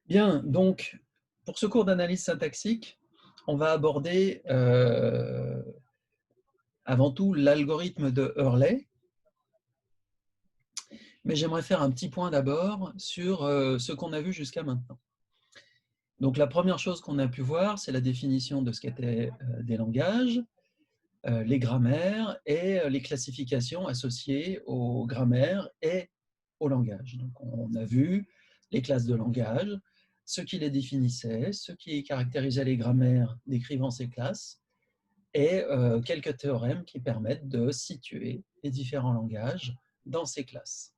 Bien, donc, pour ce cours d'analyse syntaxique, on va aborder avant tout l'algorithme de Hurley, mais j'aimerais faire un petit point d'abord sur ce qu'on a vu jusqu'à maintenant. Donc la première chose qu'on a pu voir, c'est la définition de ce qu'étaient des langages, les grammaires et les classifications associées aux grammaires et au langage. Donc on a vu les classes de langage, ce qui les définissait, ce qui caractérisait les grammaires décrivant ces classes, et quelques théorèmes qui permettent de situer les différents langages dans ces classes.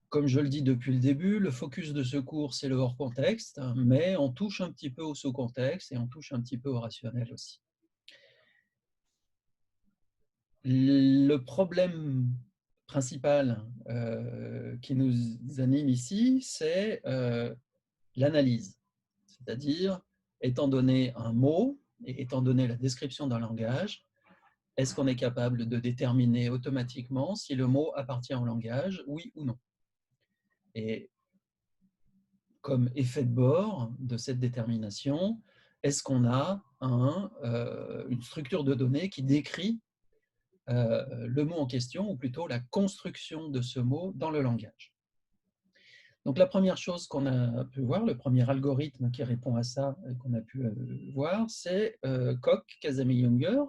Comme je le dis depuis le début, le focus de ce cours, c'est le hors-contexte, mais on touche un petit peu au sous-contexte et on touche un petit peu au rationnel aussi. Le problème principal qui nous anime ici, c'est l'analyse. C'est-à-dire, étant donné un mot et étant donné la description d'un langage, est-ce qu'on est capable de déterminer automatiquement si le mot appartient au langage, oui ou non? Et comme effet de bord de cette détermination, est-ce qu'on a une structure de données qui décrit le mot en question, ou plutôt la construction de ce mot dans le langage? Donc la première chose qu'on a pu voir, le premier algorithme qui répond à ça, qu'on a pu voir, c'est Koch-Casamy-Younger,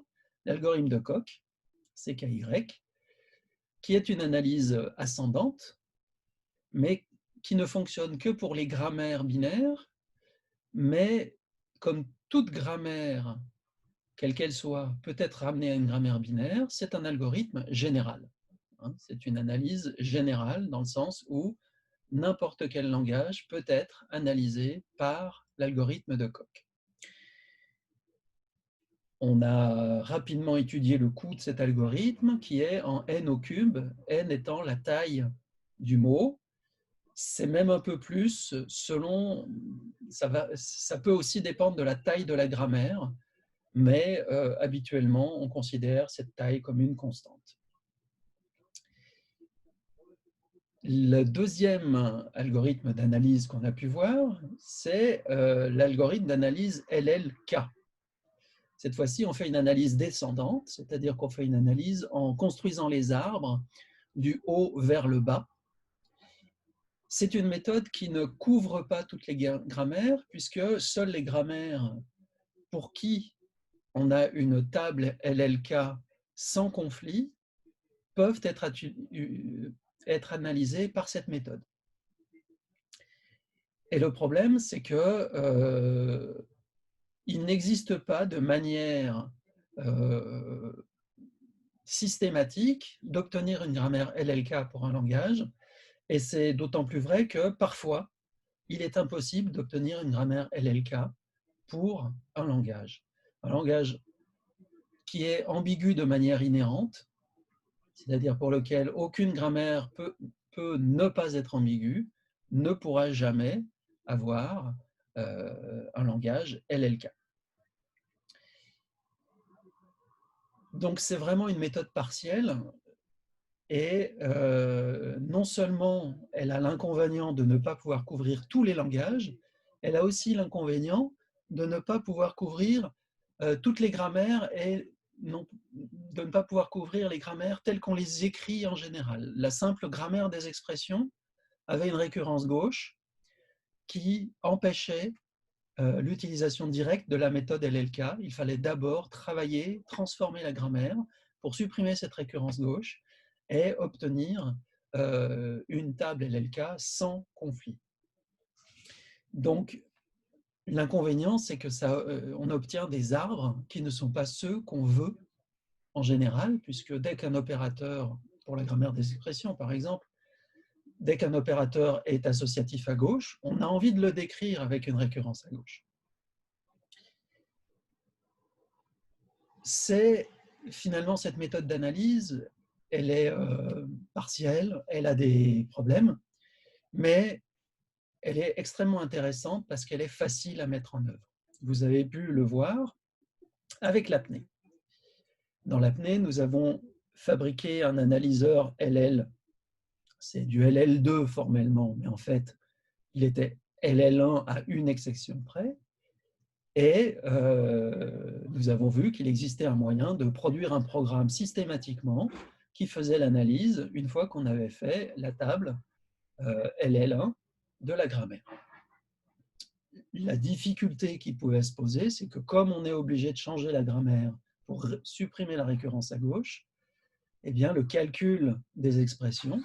l'algorithme de Koch, CKY, qui est une analyse ascendante, mais qui ne fonctionne que pour les grammaires binaires, mais comme toute grammaire, quelle qu'elle soit, peut être ramenée à une grammaire binaire, c'est un algorithme général. C'est une analyse générale dans le sens où n'importe quel langage peut être analysé par l'algorithme de Koch. On a rapidement étudié le coût de cet algorithme qui est en n au cube, n étant la taille du mot. C'est même un peu plus selon, ça peut aussi dépendre de la taille de la grammaire, mais habituellement, on considère cette taille comme une constante. Le deuxième algorithme d'analyse qu'on a pu voir, c'est l'algorithme d'analyse LLK. Cette fois-ci, on fait une analyse descendante, c'est-à-dire qu'on fait une analyse en construisant les arbres du haut vers le bas. C'est une méthode qui ne couvre pas toutes les grammaires, puisque seules les grammaires pour qui on a une table LLK sans conflit peuvent être analysées par cette méthode. Et le problème, c'est que il n'existe pas de manière systématique d'obtenir une grammaire LLK pour un langage, et c'est d'autant plus vrai que parfois, il est impossible d'obtenir une grammaire LLK pour un langage. Un langage qui est ambigu de manière inhérente, c'est-à-dire pour lequel aucune grammaire peut ne pas être ambiguë, ne pourra jamais avoir un langage LLK. Donc c'est vraiment une méthode partielle, et non seulement elle a l'inconvénient de ne pas pouvoir couvrir tous les langages, elle a aussi l'inconvénient de ne pas pouvoir couvrir toutes les grammaires, et de ne pas pouvoir couvrir les grammaires telles qu'on les écrit en général. La simple grammaire des expressions avait une récurrence gauche qui empêchait l'utilisation directe de la méthode LLK. Il fallait d'abord travailler, transformer la grammaire pour supprimer cette récurrence gauche et obtenir une table LLK sans conflit. Donc, l'inconvénient, c'est que on obtient des arbres qui ne sont pas ceux qu'on veut en général, puisque dès qu'un opérateur, pour la grammaire des expressions par exemple, dès qu'un opérateur est associatif à gauche, on a envie de le décrire avec une récurrence à gauche. C'est finalement cette méthode d'analyse, elle est partielle, elle a des problèmes, mais elle est extrêmement intéressante parce qu'elle est facile à mettre en œuvre. Vous avez pu le voir avec l'apnée. Dans l'apnée, nous avons fabriqué un analyseur LL. C'est du LL2 formellement, mais en fait, il était LL1 à une exception près, et nous avons vu qu'il existait un moyen de produire un programme systématiquement qui faisait l'analyse une fois qu'on avait fait la table LL1 de la grammaire. La difficulté qui pouvait se poser, c'est que comme on est obligé de changer la grammaire pour supprimer la récurrence à gauche, eh bien, le calcul des expressions,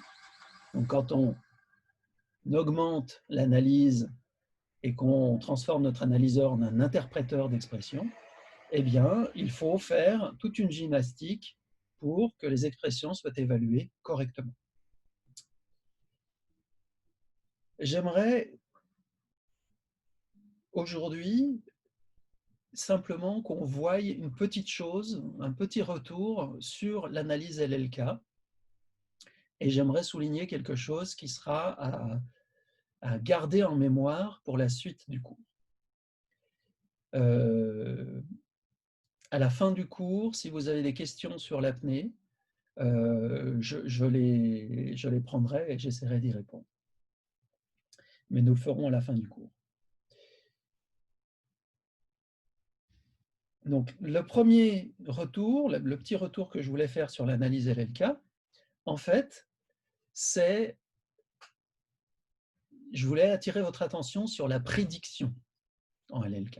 donc quand on augmente l'analyse et qu'on transforme notre analyseur en un interpréteur d'expressions, eh bien, il faut faire toute une gymnastique pour que les expressions soient évaluées correctement. J'aimerais aujourd'hui simplement qu'on voie une petite chose, un petit retour sur l'analyse LLK, et j'aimerais souligner quelque chose qui sera à garder en mémoire pour la suite du cours. À la fin du cours, si vous avez des questions sur l'apnée, je les prendrai et j'essaierai d'y répondre. Mais nous le ferons à la fin du cours. Donc, le premier retour, le petit retour que je voulais faire sur l'analyse LLK, en fait, c'est, je voulais attirer votre attention sur la prédiction en LLK.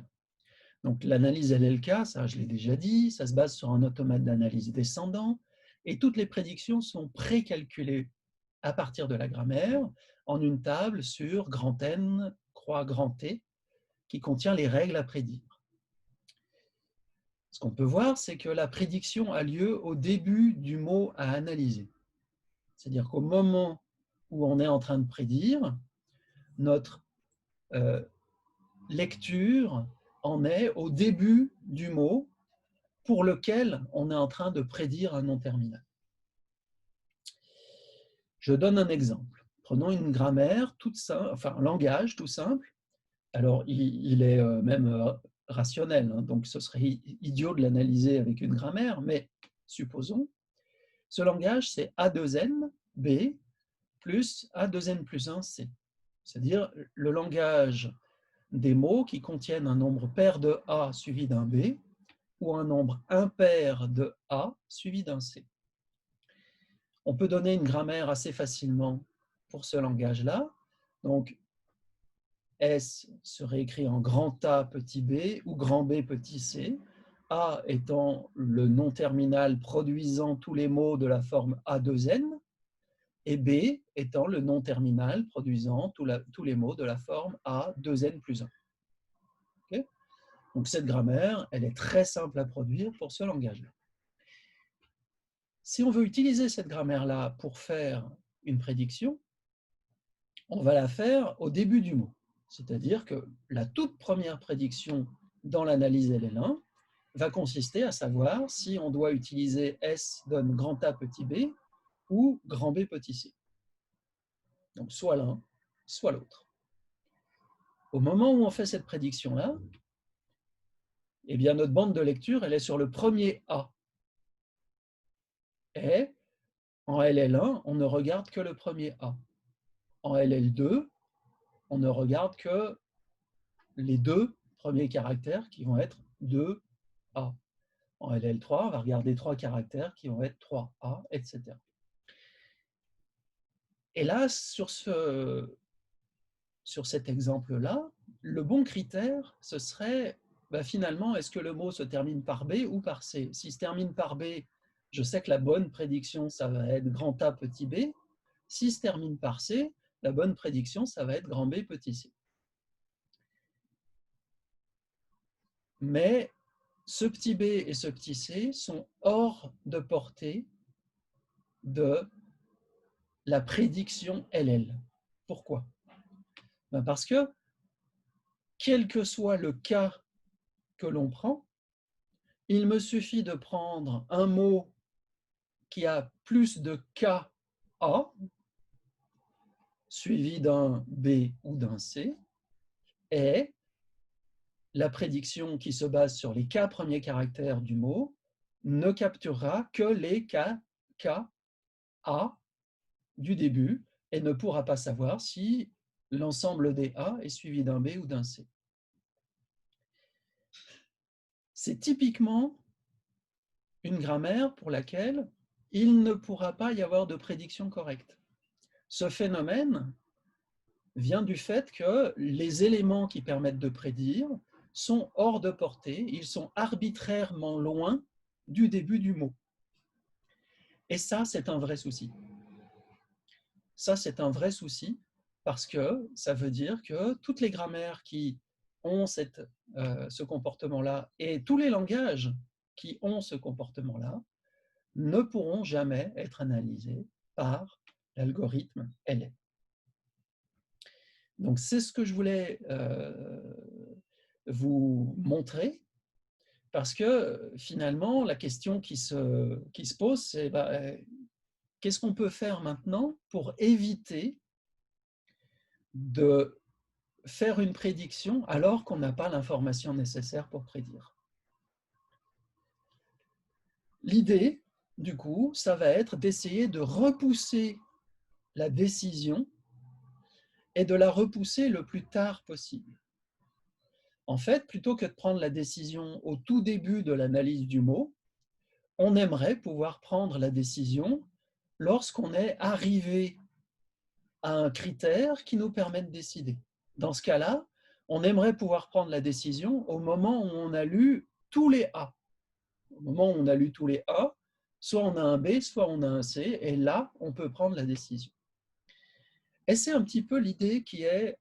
Donc, l'analyse LLK, ça je l'ai déjà dit, ça se base sur un automate d'analyse descendant, et toutes les prédictions sont précalculées à partir de la grammaire en une table sur grand N, croix grand T, qui contient les règles à prédire. Ce qu'on peut voir, c'est que la prédiction a lieu au début du mot à analyser. C'est-à-dire qu'au moment où on est en train de prédire, notre lecture en est au début du mot pour lequel on est en train de prédire un nom terminal. Je donne un exemple. Prenons une grammaire toute simple, enfin un langage tout simple. Alors, il est même rationnel, hein, donc ce serait idiot de l'analyser avec une grammaire, mais supposons, ce langage, c'est A2N, B, plus A2N plus 1, C. C'est-à-dire le langage des mots qui contiennent un nombre pair de A suivi d'un B, ou un nombre impair de A suivi d'un C. On peut donner une grammaire assez facilement pour ce langage-là. Donc, S serait écrit en grand A petit b ou grand B petit c, A étant le nom terminal produisant tous les mots de la forme A2N, et B étant le nom terminal produisant tous les mots de la forme A2N plus 1. Okay. Donc cette grammaire, elle est très simple à produire pour ce langage-là. Si on veut utiliser cette grammaire-là pour faire une prédiction, on va la faire au début du mot. C'est-à-dire que la toute première prédiction dans l'analyse LL1 va consister à savoir si on doit utiliser S donne grand A petit b ou grand B petit c. Donc soit l'un, soit l'autre. Au moment où on fait cette prédiction-là, eh bien notre bande de lecture, elle est sur le premier A. Et en LL1, on ne regarde que le premier A. En LL2, on ne regarde que les deux premiers caractères qui vont être 2A. En LL3, on va regarder 3 caractères qui vont être 3A, etc. Et là, sur cet exemple-là, le bon critère, ce serait finalement, est-ce que le mot se termine par B ou par C? S'il se termine par B, je sais que la bonne prédiction, ça va être grand A petit b. S'il se termine par C, la bonne prédiction, ça va être grand B petit c. Mais ce petit b et ce petit c sont hors de portée de la prédiction LL. Pourquoi? Parce que, quel que soit le cas que l'on prend, il me suffit de prendre un mot qui a plus de K A, suivi d'un B ou d'un C, et la prédiction qui se base sur les K premiers caractères du mot ne capturera que les K A du début et ne pourra pas savoir si l'ensemble des A est suivi d'un B ou d'un C. C'est typiquement une grammaire pour laquelle il ne pourra pas y avoir de prédiction correcte. Ce phénomène vient du fait que les éléments qui permettent de prédire sont hors de portée, ils sont arbitrairement loin du début du mot. Et ça, c'est un vrai souci. Ça, c'est un vrai souci parce que ça veut dire que toutes les grammaires qui ont ce comportement-là et tous les langages qui ont ce comportement-là ne pourront jamais être analysés par l'algorithme LM. Donc, c'est ce que je voulais vous montrer, parce que finalement, la question qui se pose, c'est qu'est-ce qu'on peut faire maintenant pour éviter de faire une prédiction alors qu'on n'a pas l'information nécessaire pour prédire. L'idée, du coup, ça va être d'essayer de repousser la décision et de la repousser le plus tard possible. En fait, plutôt que de prendre la décision au tout début de l'analyse du mot, on aimerait pouvoir prendre la décision lorsqu'on est arrivé à un critère qui nous permet de décider. Dans ce cas-là, on aimerait pouvoir prendre la décision au moment où on a lu tous les A. Au moment où on a lu tous les A, soit on a un B, soit on a un C, et là, on peut prendre la décision. Et c'est un petit peu l'idée qui est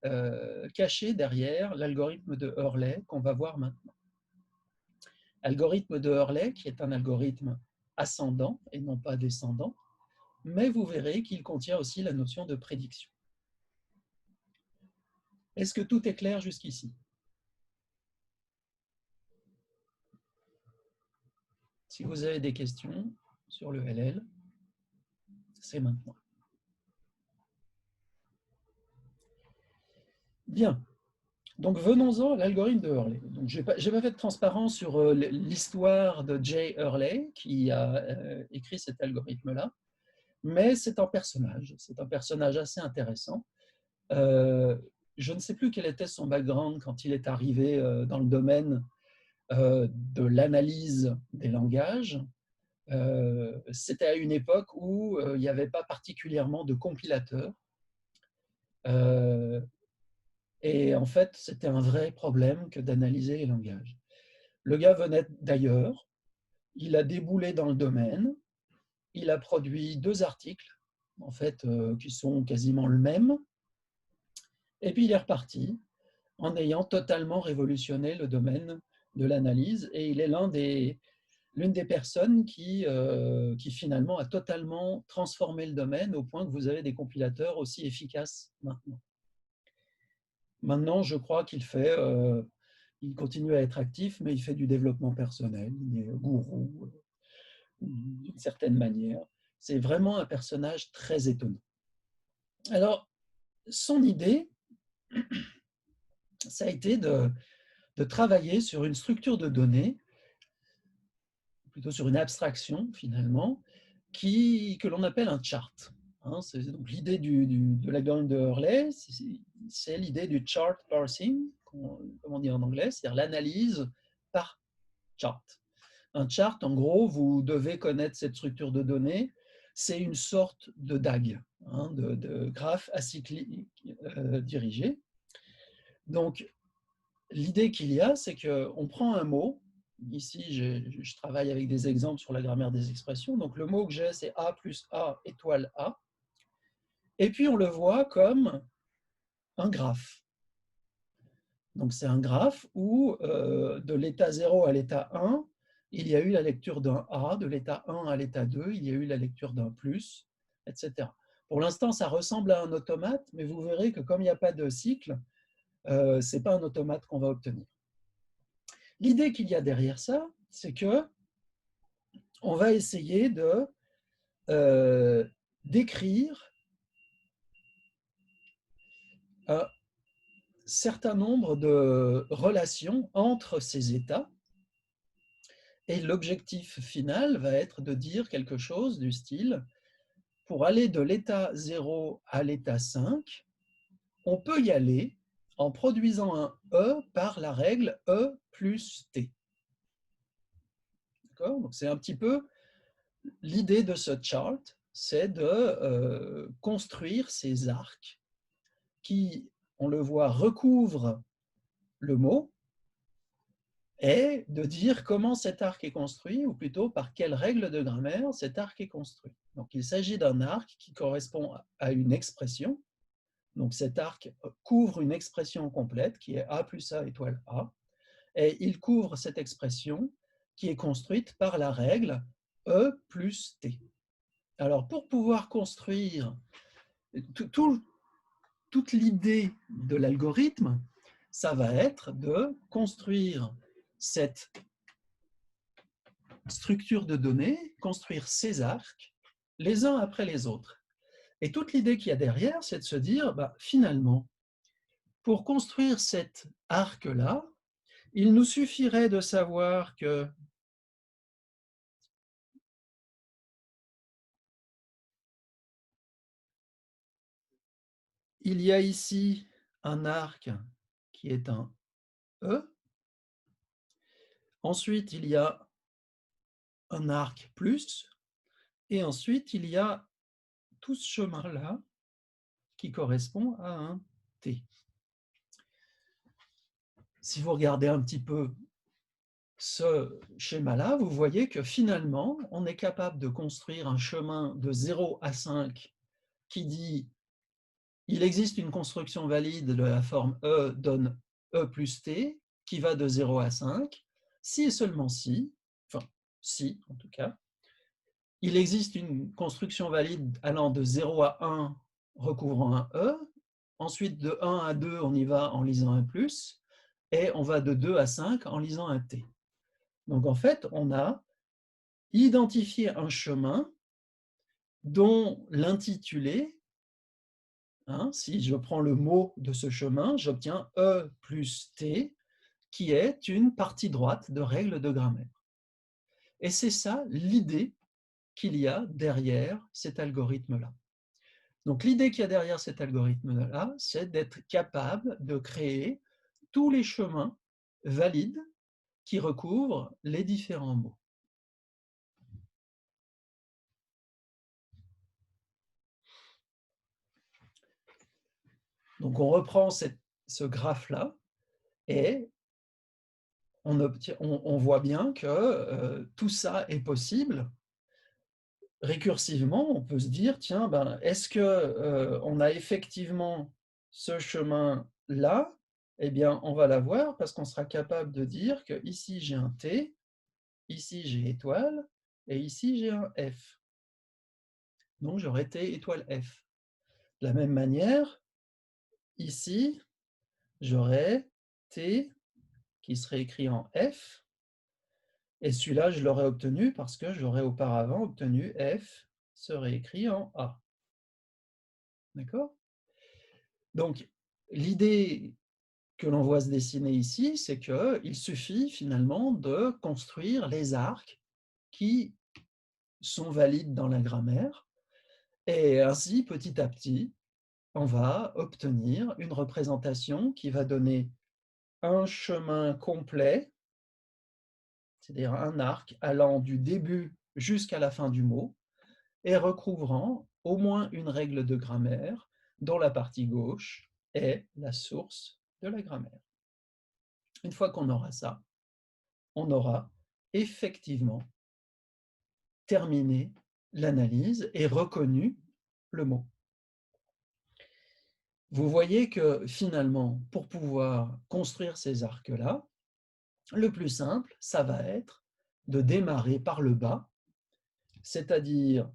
cachée derrière l'algorithme de Hurley qu'on va voir maintenant. L'algorithme de Hurley, qui est un algorithme ascendant et non pas descendant, mais vous verrez qu'il contient aussi la notion de prédiction. Est-ce que tout est clair jusqu'ici? Si vous avez des questions sur le LL, c'est maintenant. Bien. Donc, venons-en à l'algorithme de Hurley. Je n'ai pas fait de transparence sur l'histoire de Jay Hurley, qui a écrit cet algorithme-là, mais c'est un personnage assez intéressant. Je ne sais plus quel était son background quand il est arrivé dans le domaine de l'analyse des langages. C'était à une époque où il n'y avait pas particulièrement de compilateurs. Et en fait, c'était un vrai problème que d'analyser les langages. Le gars venait d'ailleurs, il a déboulé dans le domaine, il a produit 2 articles, en fait, qui sont quasiment le même, et puis il est reparti en ayant totalement révolutionné le domaine de l'analyse, et il est l'une des personnes qui finalement a totalement transformé le domaine au point que vous avez des compilateurs aussi efficaces maintenant. Maintenant, je crois qu'il continue à être actif, mais il fait du développement personnel, il est gourou d'une certaine manière. C'est vraiment un personnage très étonnant. Alors, son idée, ça a été de travailler sur une structure de données, plutôt sur une abstraction finalement, que l'on appelle un chart. C'est donc l'idée de l'algorithme de Hurley, c'est l'idée du chart parsing, comme on dit en anglais, c'est-à-dire l'analyse par chart. Un chart, en gros, vous devez connaître cette structure de données, c'est une sorte de DAG, de graphe acyclique dirigé. Donc, l'idée qu'il y a, c'est qu'on prend un mot. Ici, je travaille avec des exemples sur la grammaire des expressions. Donc, le mot que j'ai, c'est A plus A étoile A. Et puis, on le voit comme un graphe. Donc, c'est un graphe où, de l'état 0 à l'état 1, il y a eu la lecture d'un A, de l'état 1 à l'état 2, il y a eu la lecture d'un plus, etc. Pour l'instant, ça ressemble à un automate, mais vous verrez que comme il n'y a pas de cycle, ce n'est pas un automate qu'on va obtenir. L'idée qu'il y a derrière ça, c'est que on va essayer d'écrire un certain nombre de relations entre ces états, et l'objectif final va être de dire quelque chose du style, pour aller de l'état 0 à l'état 5, on peut y aller en produisant un E par la règle E plus T. Donc c'est un petit peu l'idée de ce chart, c'est de construire ces arcs qui, on le voit, recouvrent le mot, et de dire comment cet arc est construit, ou plutôt par quelle règle de grammaire cet arc est construit. Donc il s'agit d'un arc qui correspond à une expression. Donc cet arc couvre une expression complète qui est A plus A étoile A, et il couvre cette expression qui est construite par la règle E plus T. Alors pour pouvoir construire toute l'idée de l'algorithme, ça va être de construire cette structure de données, construire ces arcs les uns après les autres. Et toute l'idée qu'il y a derrière, c'est de se dire, finalement, pour construire cet arc-là, il nous suffirait de savoir que il y a ici un arc qui est un E. Ensuite, il y a un arc plus. Et ensuite, il y a tout ce chemin-là qui correspond à un T. Si vous regardez un petit peu ce schéma-là, vous voyez que finalement, on est capable de construire un chemin de 0 à 5 qui dit il existe une construction valide de la forme E donne E plus T qui va de 0 à 5, si et seulement si, enfin si en tout cas, il existe une construction valide allant de 0 à 1 recouvrant un E, ensuite de 1 à 2 on y va en lisant un plus, et on va de 2 à 5 en lisant un T. Donc en fait, on a identifié un chemin dont l'intitulé, si je prends le mot de ce chemin, j'obtiens E plus T, qui est une partie droite de règle de grammaire. Et c'est ça l'idée qu'il y a derrière cet algorithme-là. Donc l'idée qu'il y a derrière cet algorithme-là, c'est d'être capable de créer tous les chemins valides qui recouvrent les différents mots. Donc on reprend ce graphe-là et on voit bien que tout ça est possible. Récursivement, on peut se dire, tiens, est-ce qu'on a effectivement ce chemin-là? Eh bien, on va l'avoir parce qu'on sera capable de dire que ici j'ai un T, ici j'ai étoile, et ici j'ai un F. Donc j'aurai T étoile F. De la même manière, ici, j'aurai T qui serait écrit en F, et celui-là, je l'aurais obtenu parce que j'aurais auparavant obtenu F serait écrit en A. D'accord? Donc, l'idée que l'on voit se dessiner ici, c'est qu'il suffit finalement de construire les arcs qui sont valides dans la grammaire, et ainsi, petit à petit, on va obtenir une représentation qui va donner un chemin complet, c'est-à-dire un arc allant du début jusqu'à la fin du mot, et recouvrant au moins une règle de grammaire dont la partie gauche est la source de la grammaire. Une fois qu'on aura ça, on aura effectivement terminé l'analyse et reconnu le mot. Vous voyez que finalement, pour pouvoir construire ces arcs-là, le plus simple, ça va être de démarrer par le bas, c'est-à-dire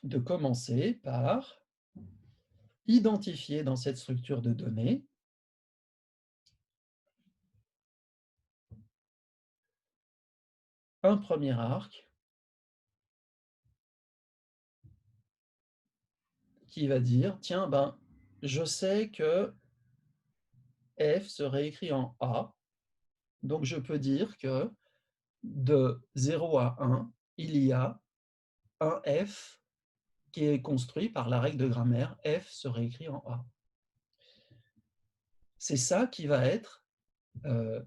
de commencer par identifier dans cette structure de données un premier arc qui va dire, tiens, je sais que F serait écrit en A, donc je peux dire que de 0 à 1, il y a un F qui est construit par la règle de grammaire F se réécrit en A. C'est ça qui va être le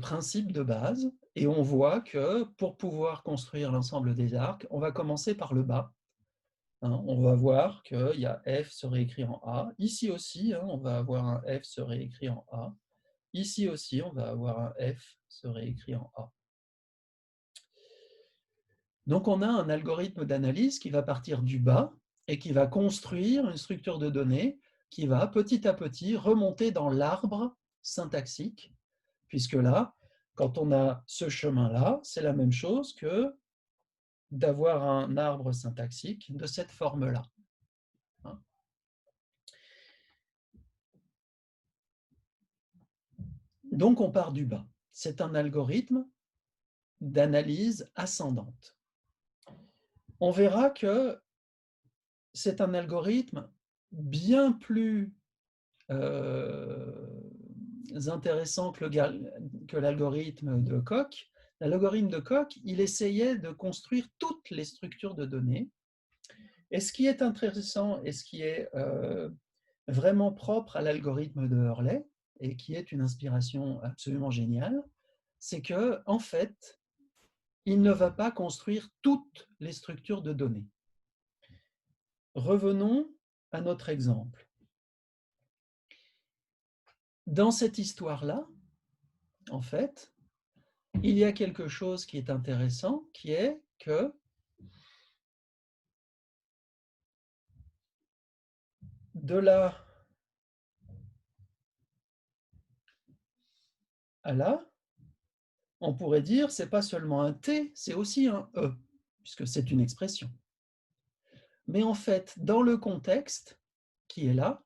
principe de base, et on voit que pour pouvoir construire l'ensemble des arcs, on va commencer par le bas. On va voir qu'il y a F se réécrit en A. Ici aussi, on va avoir un F se réécrit en A. Ici aussi, on va avoir un F se réécrit en A. Donc on a un algorithme d'analyse qui va partir du bas et qui va construire une structure de données qui va petit à petit remonter dans l'arbre syntaxique, puisque là, quand on a ce chemin-là, c'est la même chose que d'avoir un arbre syntaxique de cette forme-là. Donc on part du bas. C'est un algorithme d'analyse ascendante. On verra que c'est un algorithme bien plus intéressant que l'algorithme de Coq. L'algorithme de Coq, il essayait de construire toutes les structures de données. Et ce qui est intéressant et ce qui est vraiment propre à l'algorithme de Hurley, et qui est une inspiration absolument géniale, c'est que, en fait, il ne va pas construire toutes les structures de données. Revenons à notre exemple. Dans cette histoire-là, en fait, il y a quelque chose qui est intéressant, qui est que de là à là, on pourrait dire c'est pas seulement un T, c'est aussi un E, puisque c'est une expression. Mais en fait, dans le contexte qui est là,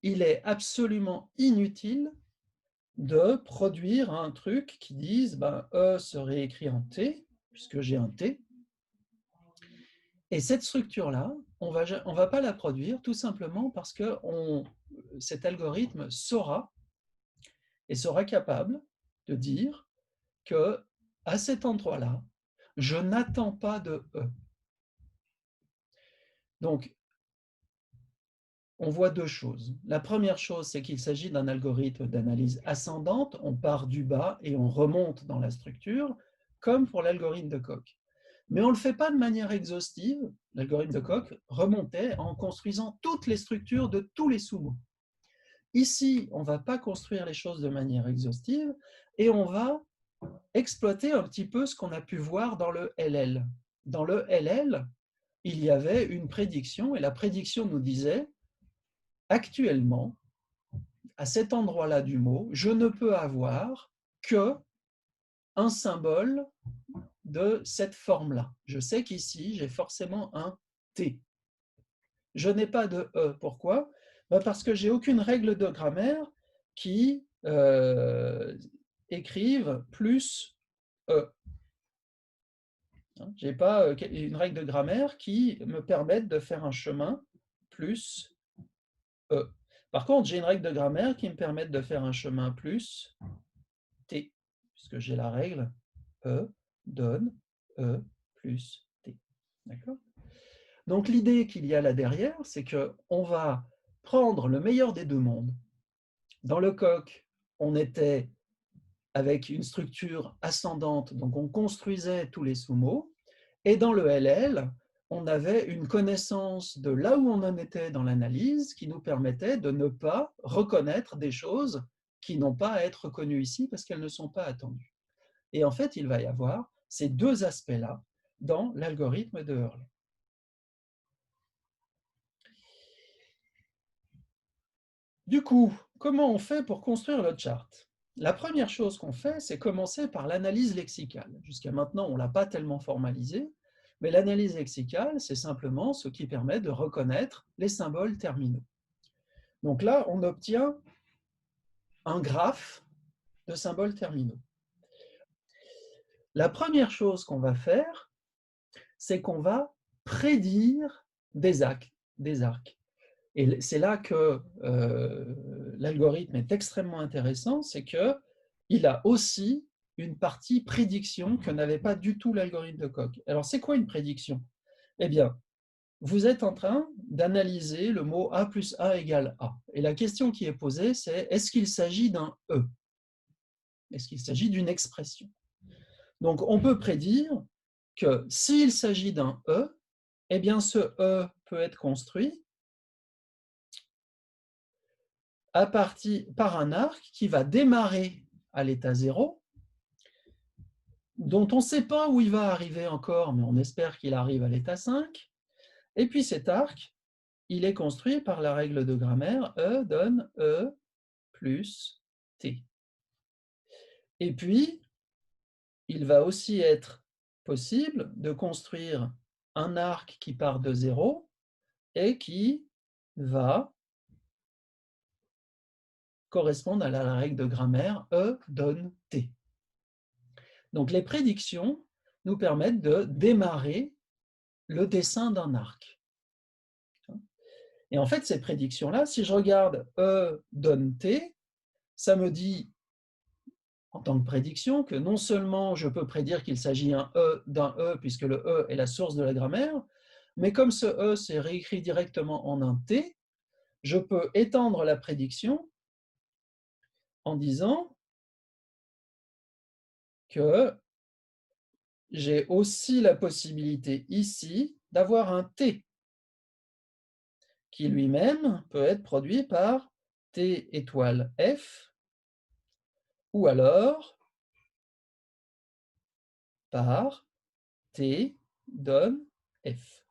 il est absolument inutile de produire un truc qui dise ben, E se réécrit en T, puisque j'ai un T. Et cette structure-là, on va pas la produire tout simplement parce que cet algorithme saura capable de dire que à cet endroit-là, je n'attends pas de E. Donc, on voit deux choses. La première chose, c'est qu'il s'agit d'un algorithme d'analyse ascendante. On part du bas et on remonte dans la structure, comme pour l'algorithme de Coq. Mais on ne le fait pas de manière exhaustive. L'algorithme de Coq remontait en construisant toutes les structures de tous les sous-mots. Ici, on ne va pas construire les choses de manière exhaustive et on va exploiter un petit peu ce qu'on a pu voir dans le LL. Dans le LL, il y avait une prédiction et la prédiction nous disait actuellement, à cet endroit-là du mot, je ne peux avoir que un symbole de cette forme-là. Je sais qu'ici, j'ai forcément un T. Je n'ai pas de E. Pourquoi? Parce que j'ai aucune règle de grammaire qui écrive plus E. Je n'ai pas une règle de grammaire qui me permette de faire un chemin plus E. Par contre, j'ai une règle de grammaire qui me permet de faire un chemin plus T, puisque j'ai la règle E donne E plus T. D'accord? Donc l'idée qu'il y a là derrière, c'est qu'on va prendre le meilleur des deux mondes. Dans le Coq, on était avec une structure ascendante, donc on construisait tous les sous-mots, et dans le LL, on avait une connaissance de là où on en était dans l'analyse qui nous permettait de ne pas reconnaître des choses qui n'ont pas à être reconnues ici parce qu'elles ne sont pas attendues. Et en fait, il va y avoir ces deux aspects-là dans l'algorithme de Hurley. Du coup, comment on fait pour construire le chart? La première chose qu'on fait, c'est commencer par l'analyse lexicale. Jusqu'à maintenant, on ne l'a pas tellement formalisé, mais l'analyse lexicale, c'est simplement ce qui permet de reconnaître les symboles terminaux. Donc là, on obtient un graphe de symboles terminaux. La première chose qu'on va faire, c'est qu'on va prédire des arcs. Et c'est là que l'algorithme est extrêmement intéressant, c'est qu'il a aussi une partie prédiction que n'avait pas du tout l'algorithme de Coq. Alors, c'est quoi une prédiction? Eh bien, vous êtes en train d'analyser le mot A plus A égale A. Et la question qui est posée, c'est est-ce qu'il s'agit d'un E? Est-ce qu'il s'agit d'une expression? Donc, on peut prédire que s'il s'agit d'un E, eh bien, ce E peut être construit par un arc qui va démarrer à l'état 0, dont on ne sait pas où il va arriver encore, mais on espère qu'il arrive à l'état 5. Et puis cet arc, il est construit par la règle de grammaire E donne E plus T. Et puis, il va aussi être possible de construire un arc qui part de 0 et qui va correspondre à la règle de grammaire E donne T. Donc les prédictions nous permettent de démarrer le dessin d'un arc. Et en fait, ces prédictions-là, si je regarde E donne T, ça me dit, en tant que prédiction, que non seulement je peux prédire qu'il s'agit d'un E, puisque le E est la source de la grammaire, mais comme ce E s'est réécrit directement en un T, je peux étendre la prédiction en disant que j'ai aussi la possibilité ici d'avoir un T qui lui-même peut être produit par T étoile F ou alors par T donne F.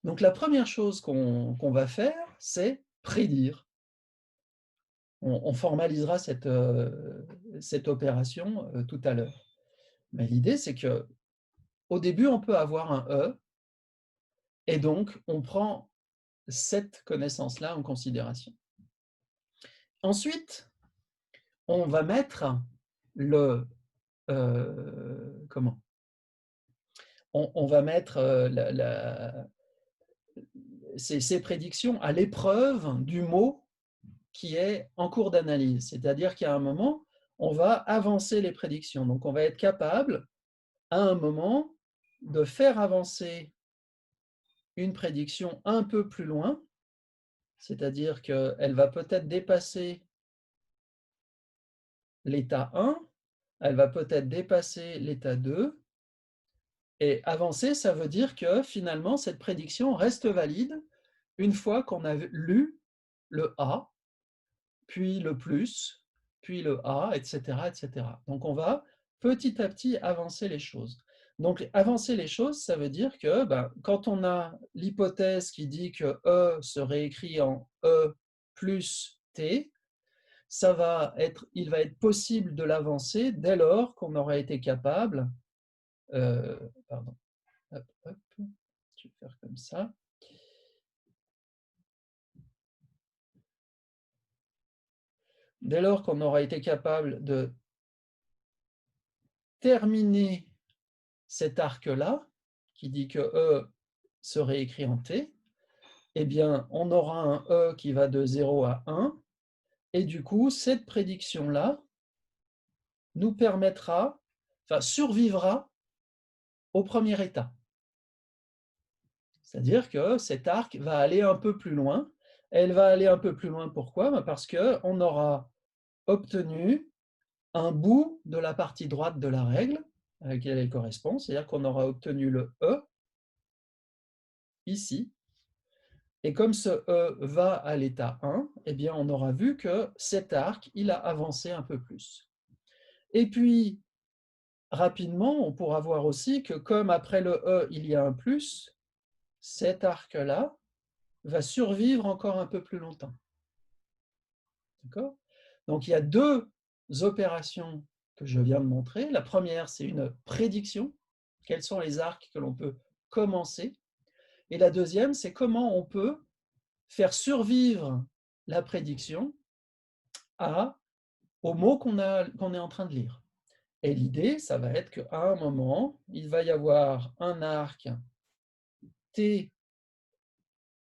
Donc la première chose qu'on va faire, c'est prédire. On formalisera cette opération tout à l'heure. Mais l'idée, c'est qu'au début, on peut avoir un E, et donc on prend cette connaissance-là en considération. Ensuite, on va mettre comment? On va mettre ces prédictions à l'épreuve du mot qui est en cours d'analyse. C'est-à-dire qu'à un moment, on va avancer les prédictions. Donc, on va être capable, à un moment, de faire avancer une prédiction un peu plus loin, c'est-à-dire qu'elle va peut-être dépasser l'état 1, elle va peut-être dépasser l'état 2, et avancer, ça veut dire que finalement, cette prédiction reste valide une fois qu'on a lu le A, puis le plus, puis le A, etc., etc. Donc, on va petit à petit avancer les choses. Donc, avancer les choses, ça veut dire que quand on a l'hypothèse qui dit que E se réécrit en E plus T, il va être possible de l'avancer dès lors qu'on aura été capable, pardon, hop, hop, je vais faire comme ça. Dès lors qu'on aura été capable de terminer cet arc-là, qui dit que E se réécrit en T, eh bien, on aura un E qui va de 0 à 1, et du coup, cette prédiction-là nous permettra, enfin, survivra au premier état. C'est-à-dire que cet arc va aller un peu plus loin. Elle va aller un peu plus loin, pourquoi? Parce qu'on aura obtenu un bout de la partie droite de la règle à laquelle elle correspond, c'est-à-dire qu'on aura obtenu le E ici, et comme ce E va à l'état 1, eh bien on aura vu que cet arc, il a avancé un peu plus. Et puis, rapidement, on pourra voir aussi que comme après le E, il y a un plus, cet arc-là va survivre encore un peu plus longtemps. D'accord? Donc, il y a deux opérations que je viens de montrer. La première, c'est une prédiction. Quels sont les arcs que l'on peut commencer? Et la deuxième, c'est comment on peut faire survivre la prédiction au mot qu'on est en train de lire. Et l'idée, ça va être qu'à un moment, il va y avoir un arc T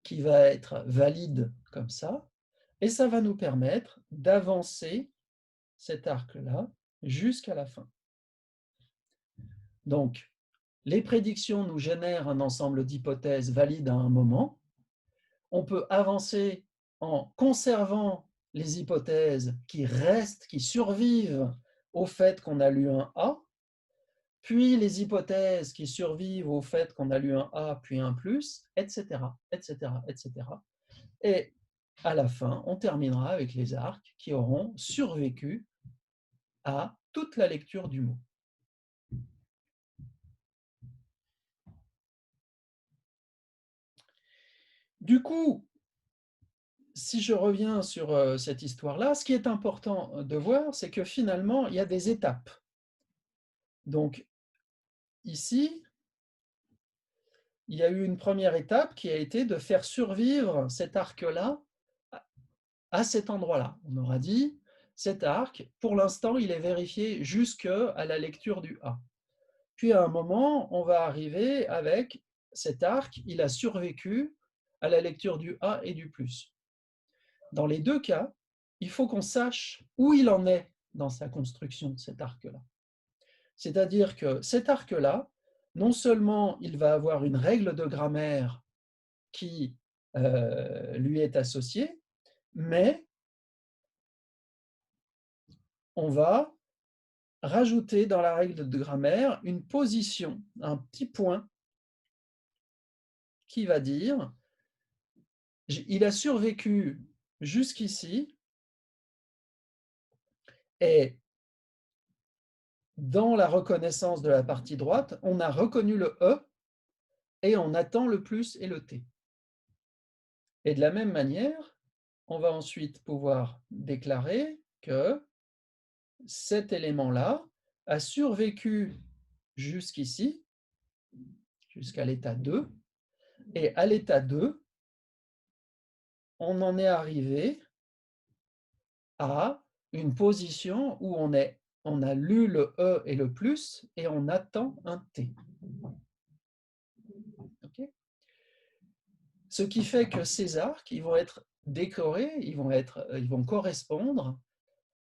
qui va être valide comme ça, Et ça va nous permettre d'avancer cet arc-là jusqu'à la fin. Donc, les prédictions nous génèrent un ensemble d'hypothèses valides à un moment. On peut avancer en conservant les hypothèses qui restent, qui survivent au fait qu'on a lu un A, puis les hypothèses qui survivent au fait qu'on a lu un A puis un plus, etc., etc., etc. Et à la fin, on terminera avec les arcs qui auront survécu à toute la lecture du mot. Du coup, si je reviens sur cette histoire-là, ce qui est important de voir, c'est que finalement, il y a des étapes. Donc, ici, il y a eu une première étape qui a été de faire survivre cet arc-là à cet endroit-là. On aura dit, cet arc, pour l'instant, il est vérifié jusqu'à la lecture du A. Puis à un moment, on va arriver avec cet arc, il a survécu à la lecture du A et du plus. Dans les deux cas, il faut qu'on sache où il en est dans sa construction, cet arc-là. C'est-à-dire que cet arc-là, non seulement il va avoir une règle de grammaire qui lui est associée, mais on va rajouter dans la règle de grammaire une position, un petit point qui va dire il a survécu jusqu'ici et dans la reconnaissance de la partie droite, on a reconnu le E et on attend le plus et le T. Et de la même manière, on va ensuite pouvoir déclarer que cet élément-là a survécu jusqu'ici, jusqu'à l'état 2, et à l'état 2, on en est arrivé à une position où on a lu le E et le plus, et on attend un T. Okay. Ce qui fait que ces arcs, ils vont être décorés, ils vont correspondre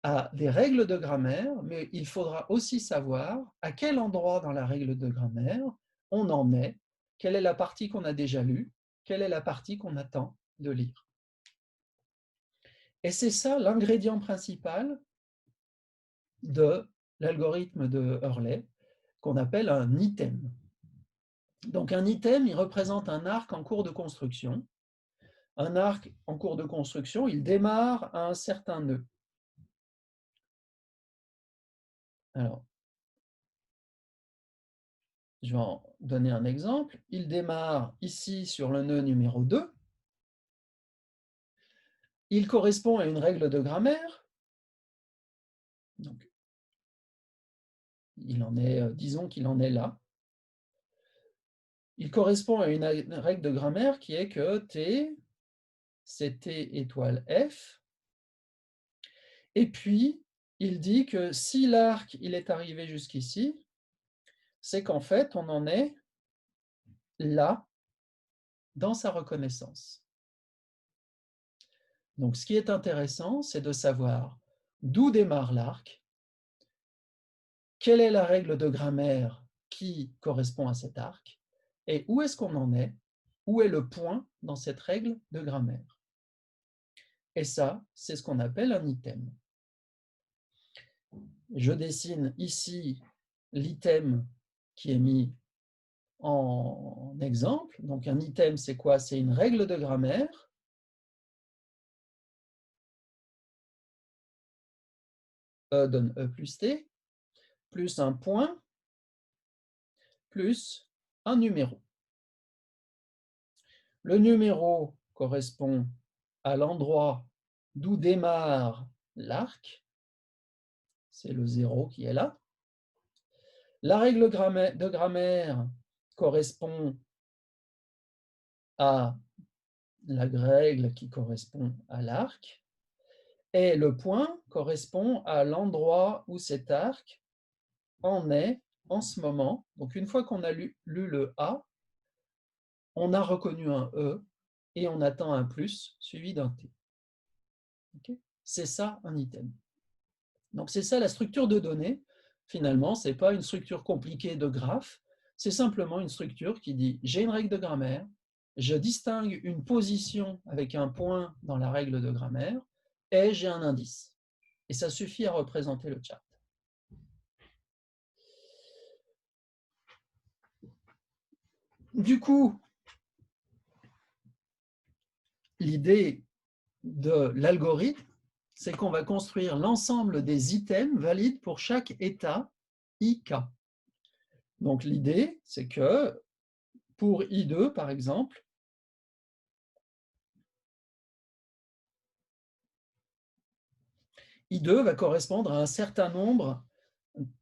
à des règles de grammaire, mais il faudra aussi savoir à quel endroit dans la règle de grammaire on en est, quelle est la partie qu'on a déjà lue, quelle est la partie qu'on attend de lire. Et c'est ça l'ingrédient principal de l'algorithme de Hurley, qu'on appelle un item. Donc un item, il représente un arc en cours de construction. Un arc en cours de construction, il démarre à un certain nœud. Alors, je vais en donner un exemple. Il démarre ici sur le nœud numéro 2. Il correspond à une règle de grammaire. Donc, disons qu'il en est là. Il correspond à une règle de grammaire qui est que T, c'est T étoile F. Et puis, il dit que si l'arc il est arrivé jusqu'ici, c'est qu'en fait, on en est là dans sa reconnaissance. Donc, ce qui est intéressant, c'est de savoir d'où démarre l'arc, quelle est la règle de grammaire qui correspond à cet arc, et où est-ce qu'on en est, où est le point dans cette règle de grammaire. Et ça, c'est ce qu'on appelle un item. Je dessine ici l'item qui est mis en exemple. Donc, un item, c'est quoi? C'est une règle de grammaire E donne E plus T, plus un point, plus un numéro. Le numéro correspond à l'endroit d'où démarre l'arc, c'est le 0 qui est là. La règle de grammaire correspond à la règle qui correspond à l'arc, et le point correspond à l'endroit où cet arc en est en ce moment. Donc une fois qu'on a lu le A, on a reconnu un E et on attend un plus suivi d'un T. c'est ça un item. Donc c'est ça la structure de données. Finalement, ce n'est pas une structure compliquée de graphe, c'est simplement une structure qui dit j'ai une règle de grammaire, je distingue une position avec un point dans la règle de grammaire et j'ai un indice. Et ça suffit à représenter le chart. Du coup, l'idée de l'algorithme, c'est qu'on va construire l'ensemble des items valides pour chaque état IK. Donc l'idée, c'est que pour I2, par exemple, I2 va correspondre à un certain nombre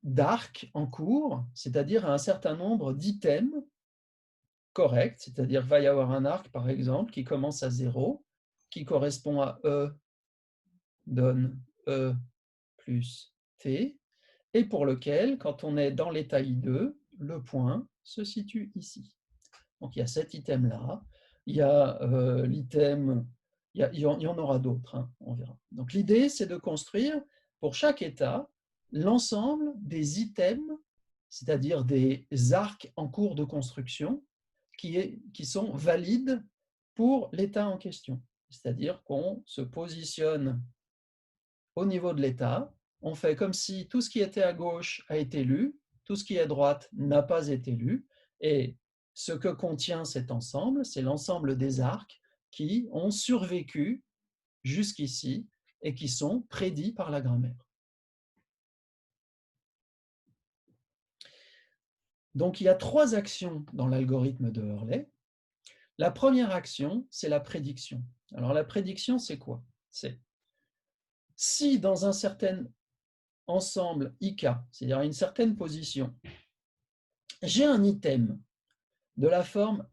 d'arcs en cours, c'est-à-dire à un certain nombre d'items corrects, c'est-à-dire va y avoir un arc, par exemple, qui commence à 0, qui correspond à E, donne E plus T, et pour lequel, quand on est dans l'état I2, le point se situe ici. Donc il y a cet item-là, il y a l'item, il y en aura d'autres, hein, on verra. Donc l'idée, c'est de construire pour chaque état l'ensemble des items, c'est-à-dire des arcs en cours de construction qui sont valides pour l'état en question. C'est-à-dire qu'on se positionne au niveau de l'état, on fait comme si tout ce qui était à gauche a été lu, tout ce qui est à droite n'a pas été lu, et ce que contient cet ensemble, c'est l'ensemble des arcs qui ont survécu jusqu'ici et qui sont prédits par la grammaire. Donc il y a 3 actions dans l'algorithme de Hurley. La première action, c'est la prédiction. Alors la prédiction, c'est quoi? C'est si dans un certain ensemble IK, c'est-à-dire à une certaine position, j'ai un item de la forme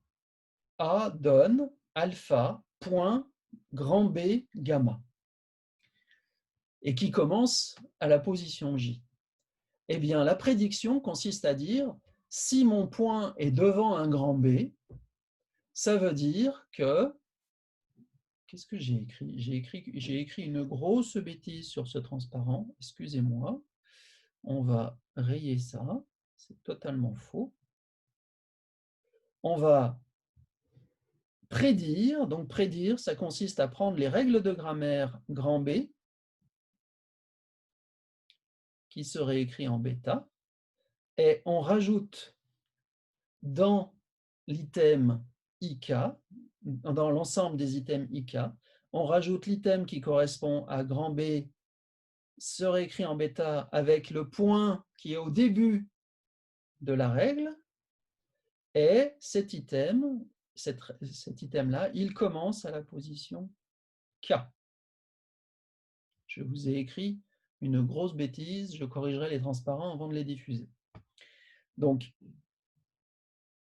A donne alpha point grand B gamma et qui commence à la position J. Eh bien, la prédiction consiste à dire si mon point est devant un grand B, ça veut dire que qu'est-ce que j'ai écrit? J'ai écrit une grosse bêtise sur ce transparent, excusez-moi. On va rayer ça, c'est totalement faux. On va prédire, donc prédire, ça consiste à prendre les règles de grammaire grand B, qui serait écrit en bêta, et on rajoute dans l'item IK, dans l'ensemble des items IK, on rajoute l'item qui correspond à grand B, serait écrit en bêta avec le point qui est au début de la règle, et cet item-là, il commence à la position K. Je vous ai écrit une grosse bêtise, je corrigerai les transparents avant de les diffuser. Donc,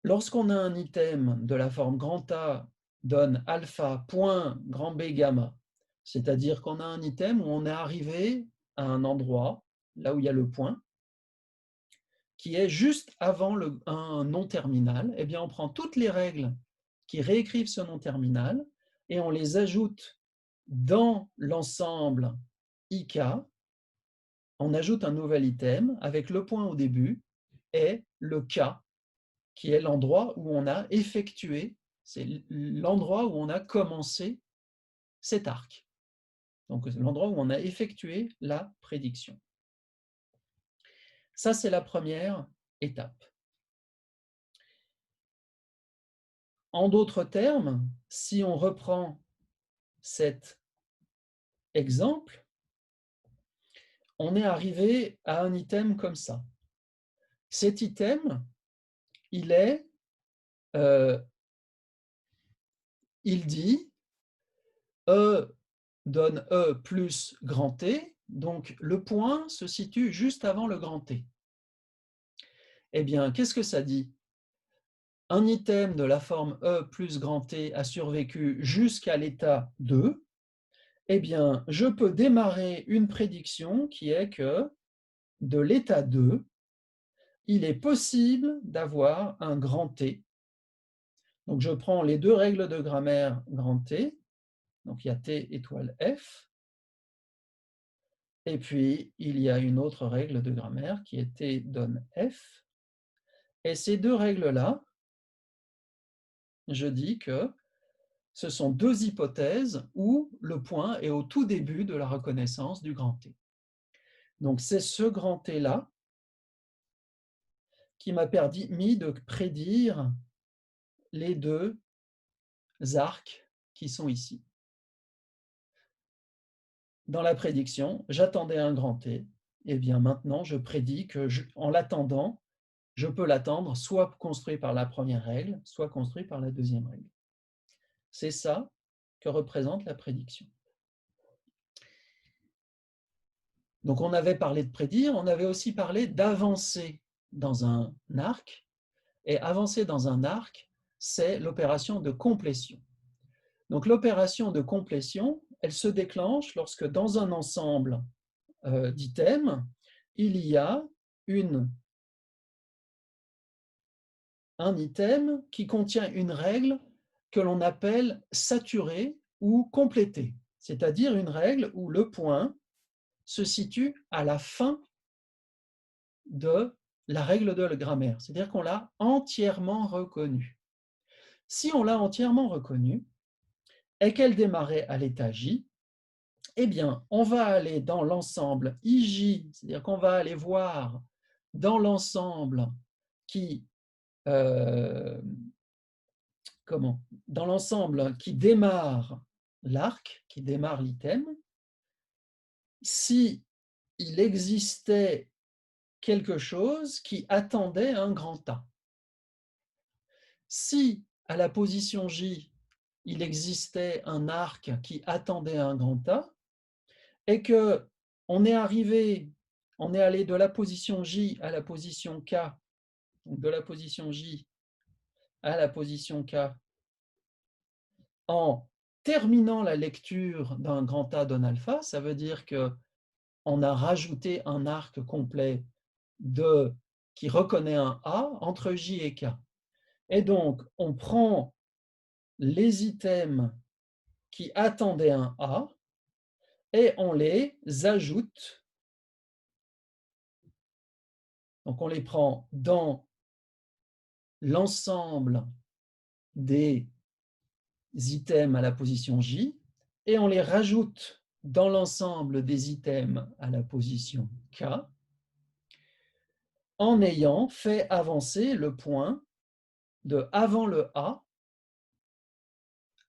lorsqu'on a un item de la forme grand A donne alpha point grand B gamma, c'est-à-dire qu'on a un item où on est arrivé à un endroit, là où il y a le point, qui est juste avant un nom terminal, eh bien on prend toutes les règles qui réécrivent ce nom terminal et on les ajoute dans l'ensemble IK, on ajoute un nouvel item avec le point au début et le K, qui est l'endroit où on a effectué, c'est l'endroit où on a commencé cet arc. Donc l'endroit où on a effectué la prédiction. Ça, c'est la première étape. En d'autres termes, si on reprend cet exemple, on est arrivé à un item comme ça. Cet item, il dit E donne E plus grand T, donc le point se situe juste avant le grand T. Eh bien, qu'est-ce que ça dit? Un item de la forme E plus grand T a survécu jusqu'à l'état 2. Eh bien, je peux démarrer une prédiction qui est que de l'état 2, il est possible d'avoir un grand T. Donc, je prends les deux règles de grammaire grand T, donc il y a T étoile F, Et puis, il y a une autre règle de grammaire qui est T donne F. Et ces deux règles-là, je dis que ce sont deux hypothèses où le point est au tout début de la reconnaissance du grand T. Donc, c'est ce grand T-là qui m'a permis de prédire les deux arcs qui sont ici. Dans la prédiction, j'attendais un grand T, et bien maintenant, je prédis que, en l'attendant, je peux l'attendre soit construit par la première règle, soit construit par la deuxième règle. C'est ça que représente la prédiction. Donc, on avait parlé de prédire, on avait aussi parlé d'avancer dans un arc. Et avancer dans un arc, c'est l'opération de complétion. Donc, l'opération de complétion, elle se déclenche lorsque dans un ensemble d'items, il y a un item qui contient une règle que l'on appelle saturée ou complétée, c'est-à-dire une règle où le point se situe à la fin de la règle de la grammaire, c'est-à-dire qu'on l'a entièrement reconnue. Si on l'a entièrement reconnue et qu'elle démarrait à l'état J, eh bien, on va aller dans l'ensemble IJ, c'est-à-dire qu'on va aller voir dans l'ensemble qui dans l'ensemble qui démarre l'arc, qui démarre l'item, si il existait quelque chose qui attendait un grand A. Si à la position J, il existait un arc qui attendait un grand A, et que on est allé de la position J à la position K, donc de la position J à la position K, en terminant la lecture d'un grand A donne alpha, ça veut dire qu'on a rajouté un arc complet qui reconnaît un A entre J et K. Et donc, on prend les items qui attendaient un A et on les ajoute. Donc, on les prend dans l'ensemble des items à la position J et on les rajoute dans l'ensemble des items à la position K en ayant fait avancer le point de avant le A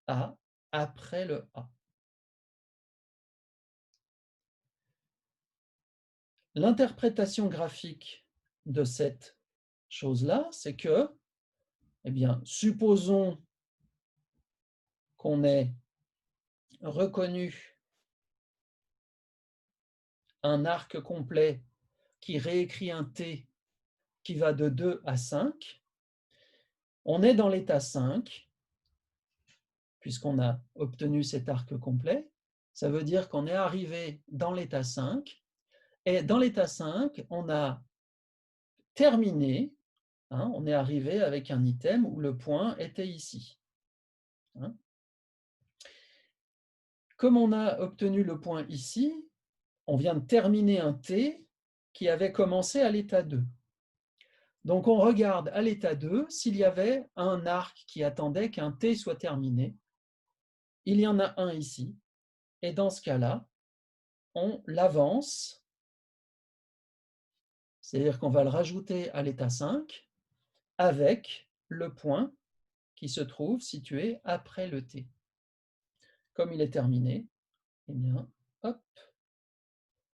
à après le A. L'interprétation graphique de cette chose-là, c'est que, eh bien, supposons qu'on ait reconnu un arc complet qui réécrit un T qui va de 2 à 5. On est dans l'état 5, puisqu'on a obtenu cet arc complet. Ça veut dire qu'on est arrivé dans l'état 5. Et dans l'état 5, on a terminé, on est arrivé avec un item où le point était ici. Comme on a obtenu le point ici, on vient de terminer un T qui avait commencé à l'état 2. Donc on regarde à l'état 2 s'il y avait un arc qui attendait qu'un T soit terminé. Il y en a un ici. Et dans ce cas-là, on l'avance, c'est-à-dire qu'on va le rajouter à l'état 5 avec le point qui se trouve situé après le T. Comme il est terminé, eh bien, hop,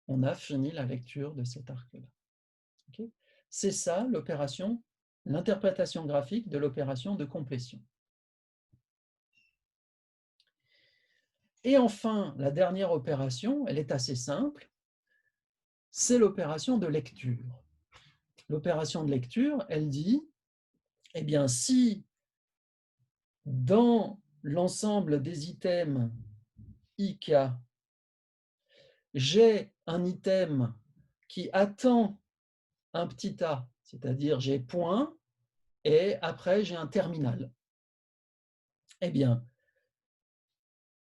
on a fini la lecture de cet arc-là. Okay. C'est ça l'opération, l'interprétation graphique de l'opération de complétion. Et enfin, la dernière opération, elle est assez simple, c'est l'opération de lecture. L'opération de lecture, elle dit, eh bien, si dans l'ensemble des items IK, j'ai un item qui attend un petit a, c'est-à-dire j'ai point, et après j'ai un terminal. Eh bien,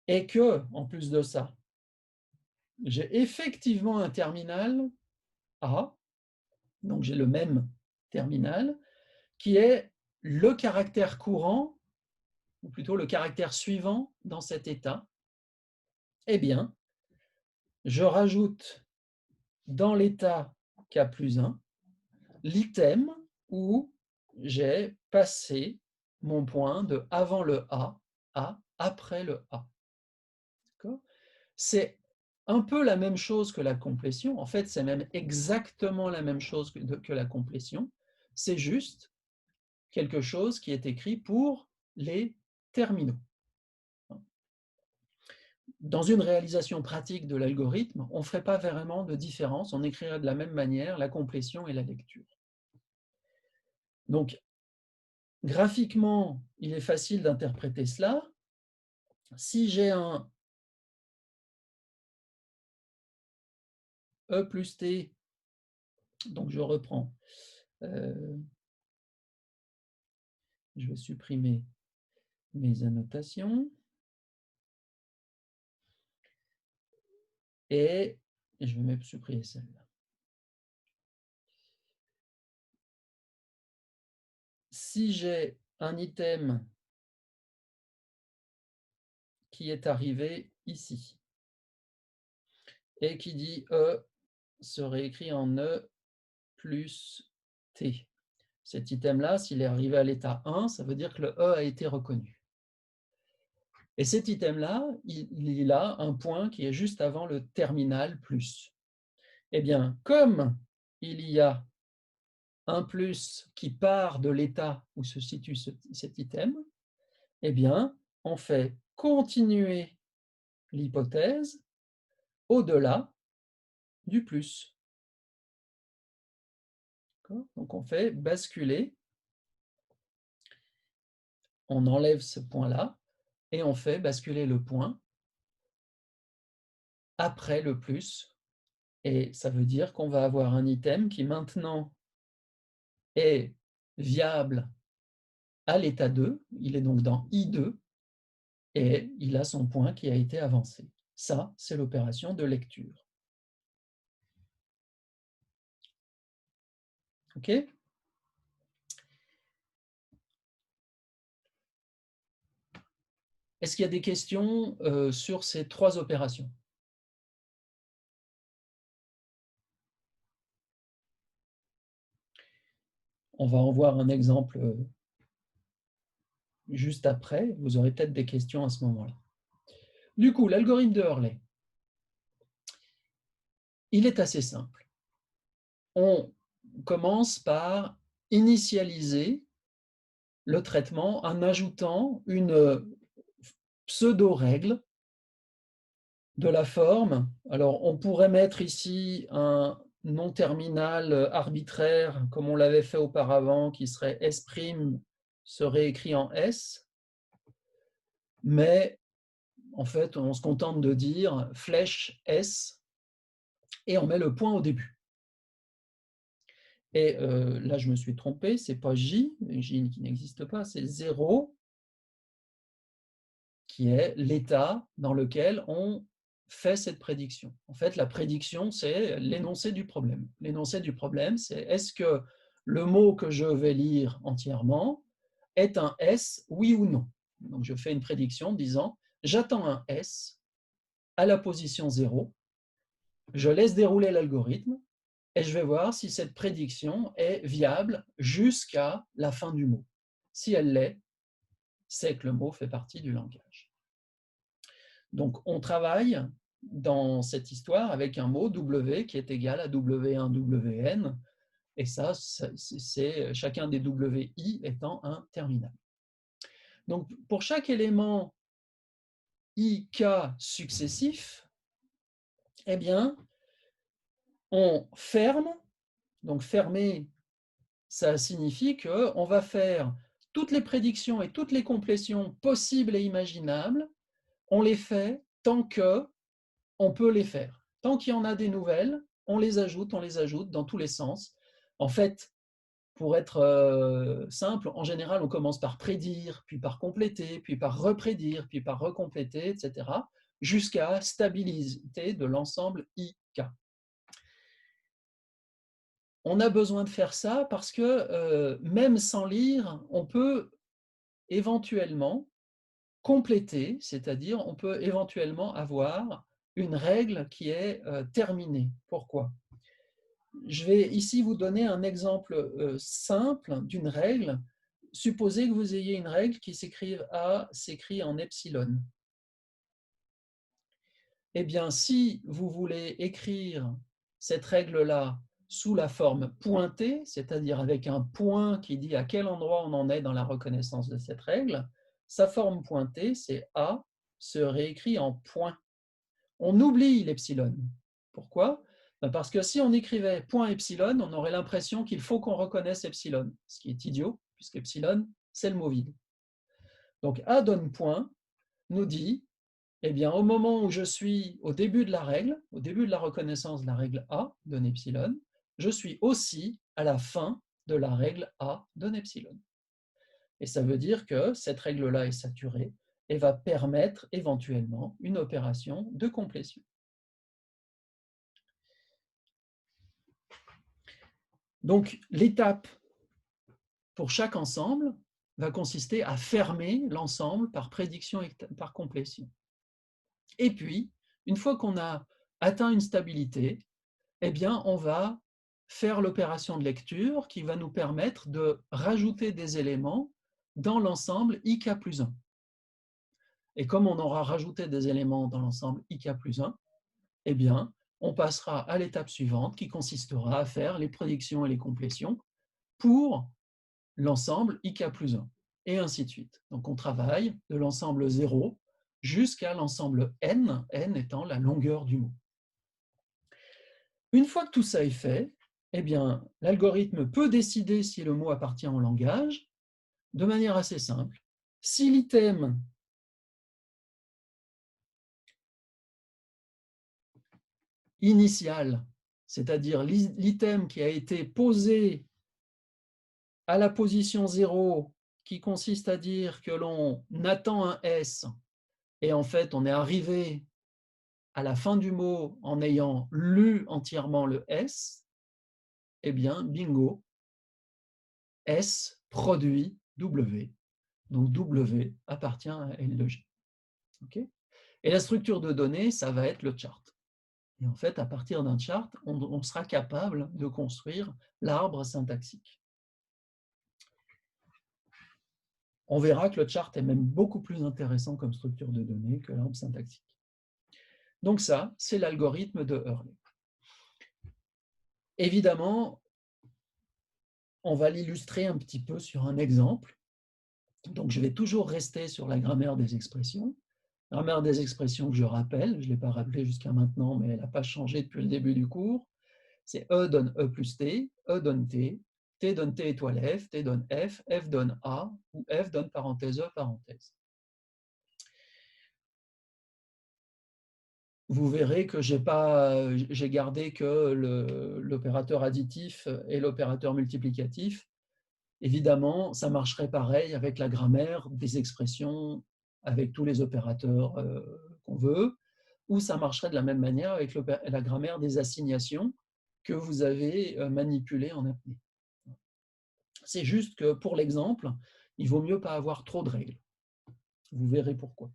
et que, en plus de ça, j'ai effectivement un terminal A, donc j'ai le même terminal, qui est le caractère courant, ou plutôt le caractère suivant dans cet état. Eh bien, je rajoute dans l'état K plus 1 l'item où j'ai passé mon point de avant le A à après le A. C'est un peu la même chose que la complétion. En fait, c'est même exactement la même chose que la complétion. C'est juste quelque chose qui est écrit pour les terminaux. Dans une réalisation pratique de l'algorithme, on ne ferait pas vraiment de différence, on écrirait de la même manière la complétion et la lecture. Donc, graphiquement, il est facile d'interpréter cela. Si j'ai un E plus T, donc je reprends, je vais supprimer mes annotations, et je vais même supprimer celle-là. Si j'ai un item qui est arrivé ici, et qui dit E serait écrit en E plus T. Cet item-là, s'il est arrivé à l'état 1, ça veut dire que le E a été reconnu. Et cet item-là, il a un point qui est juste avant le terminal plus. Eh bien, comme il y a un plus qui part de l'état où se situe cet item, eh bien, on fait continuer l'hypothèse au-delà du plus. Donc, on fait basculer, on enlève ce point-là, et on fait basculer le point après le plus. Et ça veut dire qu'on va avoir un item qui maintenant est viable à l'état 2, il est donc dans I2, et il a son point qui a été avancé. Ça, c'est l'opération de lecture. OK ? Est-ce qu'il y a des questions sur ces trois opérations ? On va en voir un exemple juste après. Vous aurez peut-être des questions à ce moment-là. Du coup, l'algorithme de Hurley, il est assez simple. On commence par initialiser le traitement en ajoutant une pseudo-règle de la forme. Alors, on pourrait mettre ici un nom terminal arbitraire, comme on l'avait fait auparavant, qui serait S' serait écrit en S, mais en fait, on se contente de dire flèche S, et on met le point au début. Et là, je me suis trompé, ce n'est pas J qui n'existe pas, c'est 0, qui est l'état dans lequel on fait cette prédiction. En fait, la prédiction, c'est l'énoncé du problème. L'énoncé du problème, c'est est-ce que le mot que je vais lire entièrement est un S, oui ou non. Donc, je fais une prédiction disant, j'attends un S à la position 0, je laisse dérouler l'algorithme, et je vais voir si cette prédiction est viable jusqu'à la fin du mot. Si elle l'est, c'est que le mot fait partie du langage. Donc, on travaille dans cette histoire avec un mot W qui est égal à W1, Wn, et ça, c'est chacun des WI étant un terminal. Donc, pour chaque élément IK successif, eh bien, on ferme. Donc, fermer, ça signifie qu'on va faire toutes les prédictions et toutes les complétions possibles et imaginables, on les fait tant qu'on peut les faire. Tant qu'il y en a des nouvelles, on les ajoute dans tous les sens. En fait, pour être simple, en général, on commence par prédire, puis par compléter, puis par reprédire, puis par recompléter, etc., jusqu'à stabilité de l'ensemble IK. On a besoin de faire ça parce que même sans lire, on peut éventuellement compléter, c'est-à-dire on peut éventuellement avoir une règle qui est terminée. Pourquoi? Je vais ici vous donner un exemple simple d'une règle. Supposez que vous ayez une règle qui s'écrit en epsilon. Eh bien, si vous voulez écrire cette règle-là sous la forme pointée, c'est-à-dire avec un point qui dit à quel endroit on en est dans la reconnaissance de cette règle, sa forme pointée, c'est A, se réécrit en point. On oublie l'epsilon. Pourquoi? Parce que si on écrivait point epsilon, on aurait l'impression qu'il faut qu'on reconnaisse epsilon, ce qui est idiot, puisqu'epsilon, c'est le mot vide. Donc A donne point nous dit, eh bien, au moment où je suis au début de la règle, au début de la reconnaissance de la règle A donne epsilon, je suis aussi à la fin de la règle A donne epsilon. Et ça veut dire que cette règle-là est saturée et va permettre éventuellement une opération de complétion. Donc, l'étape pour chaque ensemble va consister à fermer l'ensemble par prédiction et par complétion. Et puis, une fois qu'on a atteint une stabilité, eh bien, on va faire l'opération de lecture qui va nous permettre de rajouter des éléments dans l'ensemble IK plus 1. Et comme on aura rajouté des éléments dans l'ensemble IK plus 1, eh bien, on passera à l'étape suivante qui consistera à faire les prédictions et les complétions pour l'ensemble IK plus 1, et ainsi de suite. Donc on travaille de l'ensemble 0 jusqu'à l'ensemble n, n étant la longueur du mot. Une fois que tout ça est fait, eh bien, l'algorithme peut décider si le mot appartient au langage de manière assez simple. Si l'item initial, c'est-à-dire l'item qui a été posé à la position 0, qui consiste à dire que l'on attend un S, et en fait on est arrivé à la fin du mot en ayant lu entièrement le S, eh bien, bingo, S produit W. Donc W appartient à L de G. Okay, et la structure de données, ça va être le chart. Et en fait, à partir d'un chart, on sera capable de construire l'arbre syntaxique. On verra que le chart est même beaucoup plus intéressant comme structure de données que l'arbre syntaxique. Donc ça, c'est l'algorithme de Hurley. Évidemment, on va l'illustrer un petit peu sur un exemple. Donc je vais toujours rester sur la grammaire des expressions. Grammaire des expressions que je rappelle, je ne l'ai pas rappelé jusqu'à maintenant, mais elle n'a pas changé depuis le début du cours. C'est E donne E plus T, E donne T donne T étoile F, T donne F donne A, ou F donne parenthèse E parenthèse. Vous verrez que j'ai gardé que l'opérateur additif et l'opérateur multiplicatif. Évidemment, ça marcherait pareil avec la grammaire des expressions, avec tous les opérateurs qu'on veut, ou ça marcherait de la même manière avec la grammaire des assignations que vous avez manipulées en apnée. C'est juste que pour l'exemple, il vaut mieux pas avoir trop de règles. Vous verrez pourquoi.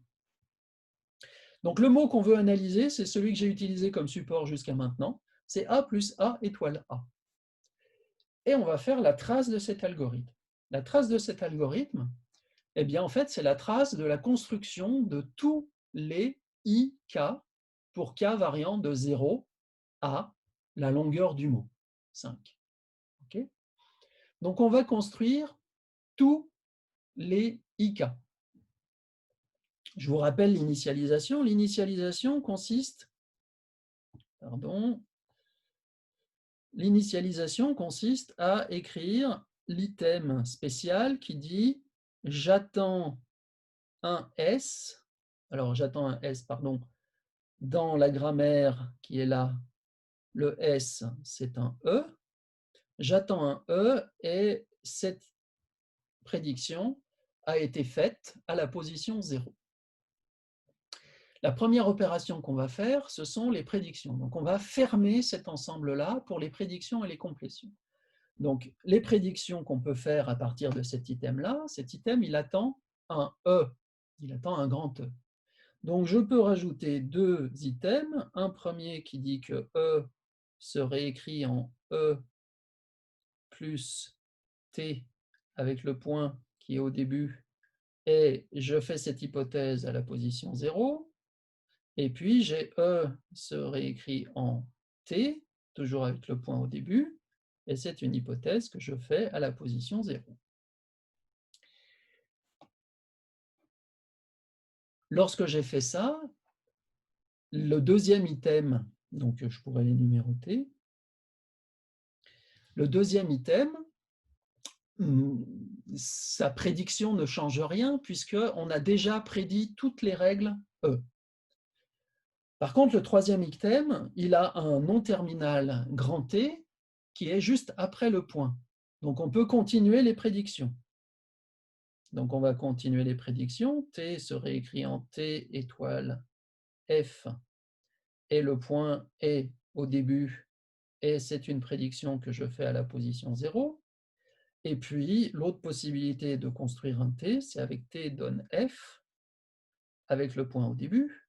Donc le mot qu'on veut analyser, c'est celui que j'ai utilisé comme support jusqu'à maintenant, c'est A plus A étoile A. Et on va faire la trace de cet algorithme. La trace de cet algorithme, eh bien en fait, c'est la trace de la construction de tous les IK pour K variant de 0 à la longueur du mot, 5. Okay, donc on va construire tous les IK. Je vous rappelle l'initialisation. L'initialisation consiste, à écrire l'item spécial qui dit j'attends un S, dans la grammaire qui est là, le S c'est un E, j'attends un E et cette prédiction a été faite à la position 0. La première opération qu'on va faire, ce sont les prédictions. Donc, on va fermer cet ensemble-là pour les prédictions et les complétions. Donc, les prédictions qu'on peut faire à partir de cet item-là, cet item, il attend un E, il attend un grand E. Donc, je peux rajouter deux items. Un premier qui dit que E serait écrit en E plus T avec le point qui est au début, et je fais cette hypothèse à la position 0. Et puis, j'ai E serait écrit en T, toujours avec le point au début, et c'est une hypothèse que je fais à la position 0. Lorsque j'ai fait ça, le deuxième item, donc je pourrais les numéroter, le deuxième item, sa prédiction ne change rien puisqu'on a déjà prédit toutes les règles E. Par contre, le troisième item, il a un non-terminal grand T qui est juste après le point. Donc, on peut continuer les prédictions. Donc, on va continuer les prédictions. T serait écrit en T étoile F et le point est au début et c'est une prédiction que je fais à la position 0. Et puis, l'autre possibilité de construire un T, c'est avec T donne F avec le point au début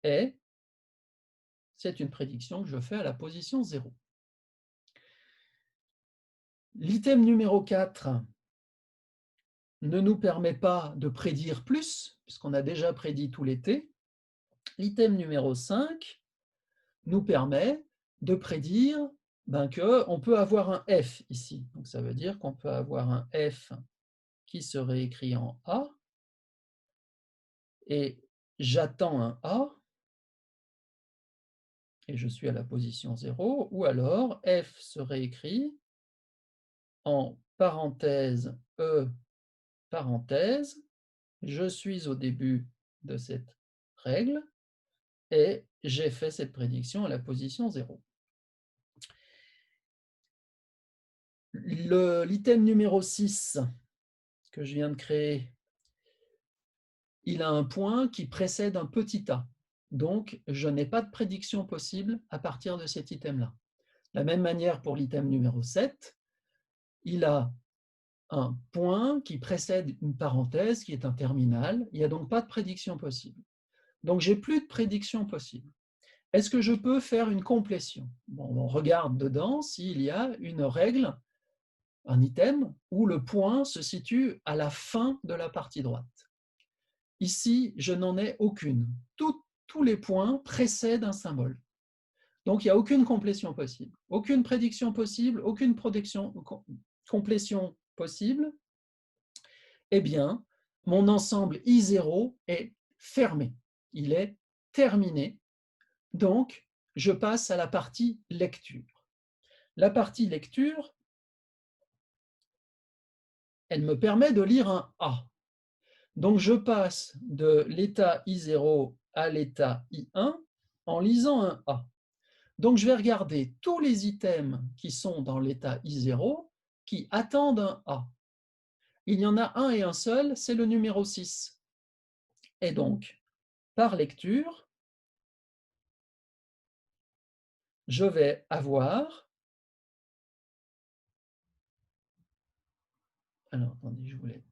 et c'est une prédiction que je fais à la position 0. L'item numéro 4 ne nous permet pas de prédire plus, puisqu'on a déjà prédit tous les T. L'item numéro 5 nous permet de prédire qu'on peut avoir un F ici. Donc ça veut dire qu'on peut avoir un F qui serait écrit en A, et j'attends un A, et je suis à la position 0, ou alors F serait écrit en parenthèse E, parenthèse, je suis au début de cette règle, et j'ai fait cette prédiction à la position 0. L'item numéro 6 que je viens de créer, il a un point qui précède un petit a. Donc, je n'ai pas de prédiction possible à partir de cet item-là. De la même manière pour l'item numéro 7, il a un point qui précède une parenthèse qui est un terminal. Il n'y a donc pas de prédiction possible. Donc, j'ai plus de prédiction possible. Est-ce que je peux faire une complétion? Bon, on regarde dedans s'il y a une règle, un item, où le point se situe à la fin de la partie droite. Ici, je n'en ai aucune. Tous les points précèdent un symbole. Donc, il n'y a aucune complétion possible. Aucune prédiction possible, aucune complétion possible. Eh bien, mon ensemble I0 est fermé. Il est terminé. Donc, je passe à la partie lecture. La partie lecture, elle me permet de lire un A. Donc, je passe de l'état I0 à l'état I1 en lisant un A. Donc, je vais regarder tous les items qui sont dans l'état I0 qui attendent un A. Il y en a un et un seul, c'est le numéro 6. Et donc, par lecture, je vais avoir... Alors, attendez, je voulais...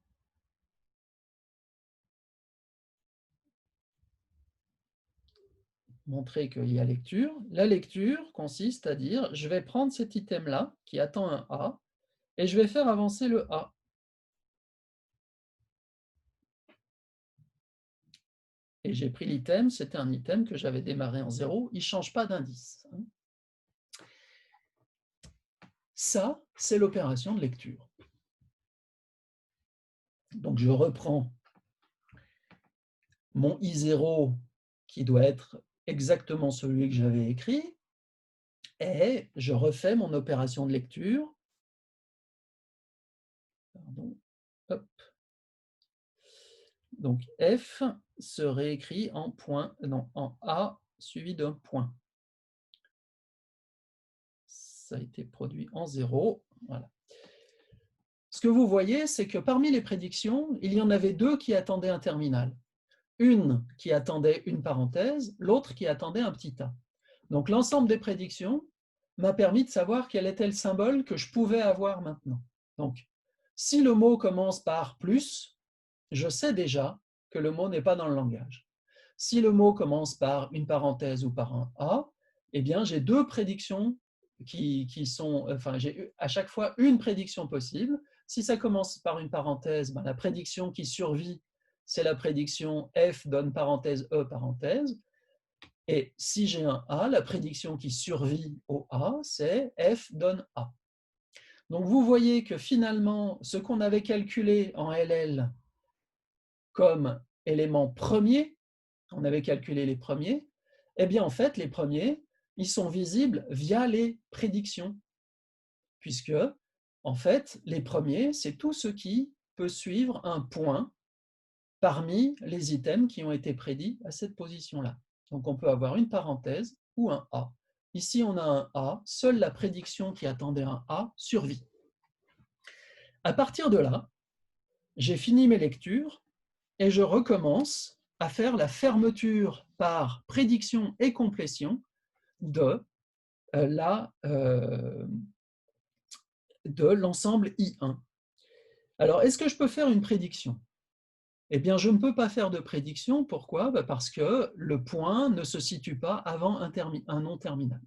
montrer qu'il y a lecture. La lecture consiste à dire, je vais prendre cet item-là, qui attend un A, et je vais faire avancer le A. Et j'ai pris l'item, c'était un item que j'avais démarré en 0, il ne change pas d'indice. Ça, c'est l'opération de lecture. Donc, je reprends mon I0 qui doit être exactement celui que j'avais écrit et je refais mon opération de lecture. Pardon. Hop. Donc, F serait écrit en point, non, en A suivi d'un point. Ça a été produit en 0. Voilà. Ce que vous voyez, c'est que parmi les prédictions, il y en avait deux qui attendaient un terminal. une qui attendait une parenthèse, l'autre qui attendait un petit a. Donc l'ensemble des prédictions m'a permis de savoir quel était le symbole que je pouvais avoir maintenant. Donc, si le mot commence par plus, je sais déjà que le mot n'est pas dans le langage. Si le mot commence par une parenthèse ou par un a, eh bien j'ai deux prédictions qui sont, enfin j'ai à chaque fois une prédiction possible. Si ça commence par une parenthèse, ben, la prédiction qui survit, c'est la prédiction f donne parenthèse e parenthèse. Et si j'ai un a, la prédiction qui survit au a, c'est f donne a. Donc vous voyez que finalement, ce qu'on avait calculé en LL comme élément premier, on avait calculé les premiers, eh bien en fait, les premiers, ils sont visibles via les prédictions, puisque en fait, les premiers, c'est tout ce qui peut suivre un point parmi les items qui ont été prédits à cette position-là. Donc on peut avoir une parenthèse ou un A. Ici, on a un A, seule la prédiction qui attendait un A survit. À partir de là, j'ai fini mes lectures et je recommence à faire la fermeture par prédiction et complétion de l'ensemble I1. Alors, est-ce que je peux faire une prédiction? Eh bien, je ne peux pas faire de prédiction. Pourquoi? Parce que le point ne se situe pas avant un non terminal.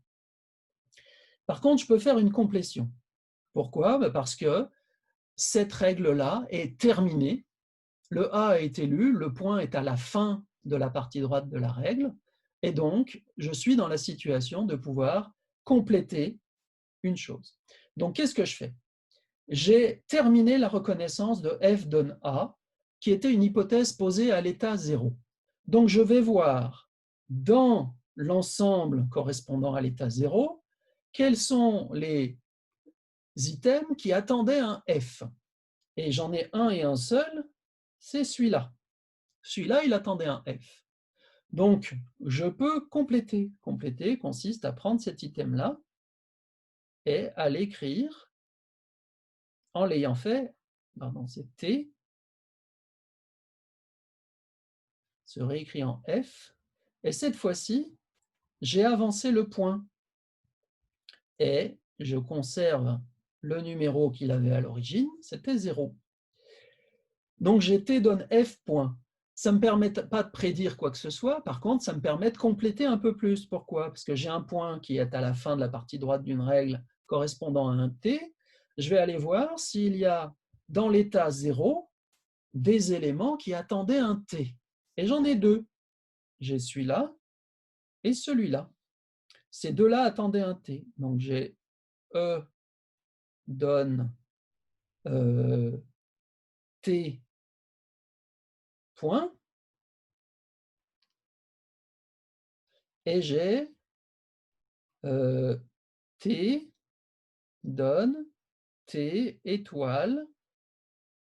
Par contre, je peux faire une complétion. Pourquoi? Parce que cette règle-là est terminée. Le A a été lu, le point est à la fin de la partie droite de la règle, et donc je suis dans la situation de pouvoir compléter une chose. Donc, qu'est-ce que je fais? J'ai terminé la reconnaissance de f donne A, qui était une hypothèse posée à l'état 0. Donc, je vais voir dans l'ensemble correspondant à l'état 0, quels sont les items qui attendaient un f. Et j'en ai un et un seul, c'est celui-là. Celui-là, il attendait un f. Donc, je peux compléter. Compléter consiste à prendre cet item-là et à l'écrire en l'ayant fait, pardon, c'est T, se réécrit en F, et cette fois-ci, j'ai avancé le point, et je conserve le numéro qu'il avait à l'origine, c'était 0. Donc j'ai T donne F point. Ça ne me permet pas de prédire quoi que ce soit, par contre, ça me permet de compléter un peu plus. Pourquoi? Parce que j'ai un point qui est à la fin de la partie droite d'une règle correspondant à un T. Je vais aller voir s'il y a dans l'état 0 des éléments qui attendaient un T. Et j'en ai deux. J'ai celui-là et celui-là. Ces deux-là attendaient un T. Donc j'ai E donne T point et j'ai T donne T étoile.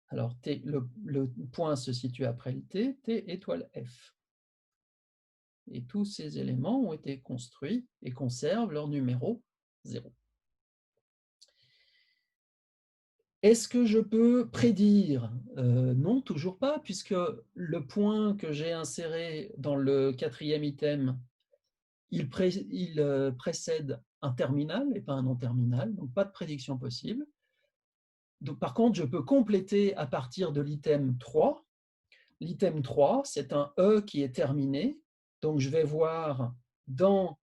Alors T, le point se situe après le T, T étoile F. Et tous ces éléments ont été construits et conservent leur numéro 0. Est-ce que je peux prédire? Non, toujours pas, puisque le point que j'ai inséré dans le quatrième item, il précède un terminal et pas un non-terminal, donc pas de prédiction possible. Donc, par contre, je peux compléter à partir de l'item 3. L'item 3, c'est un E qui est terminé, donc je vais voir dans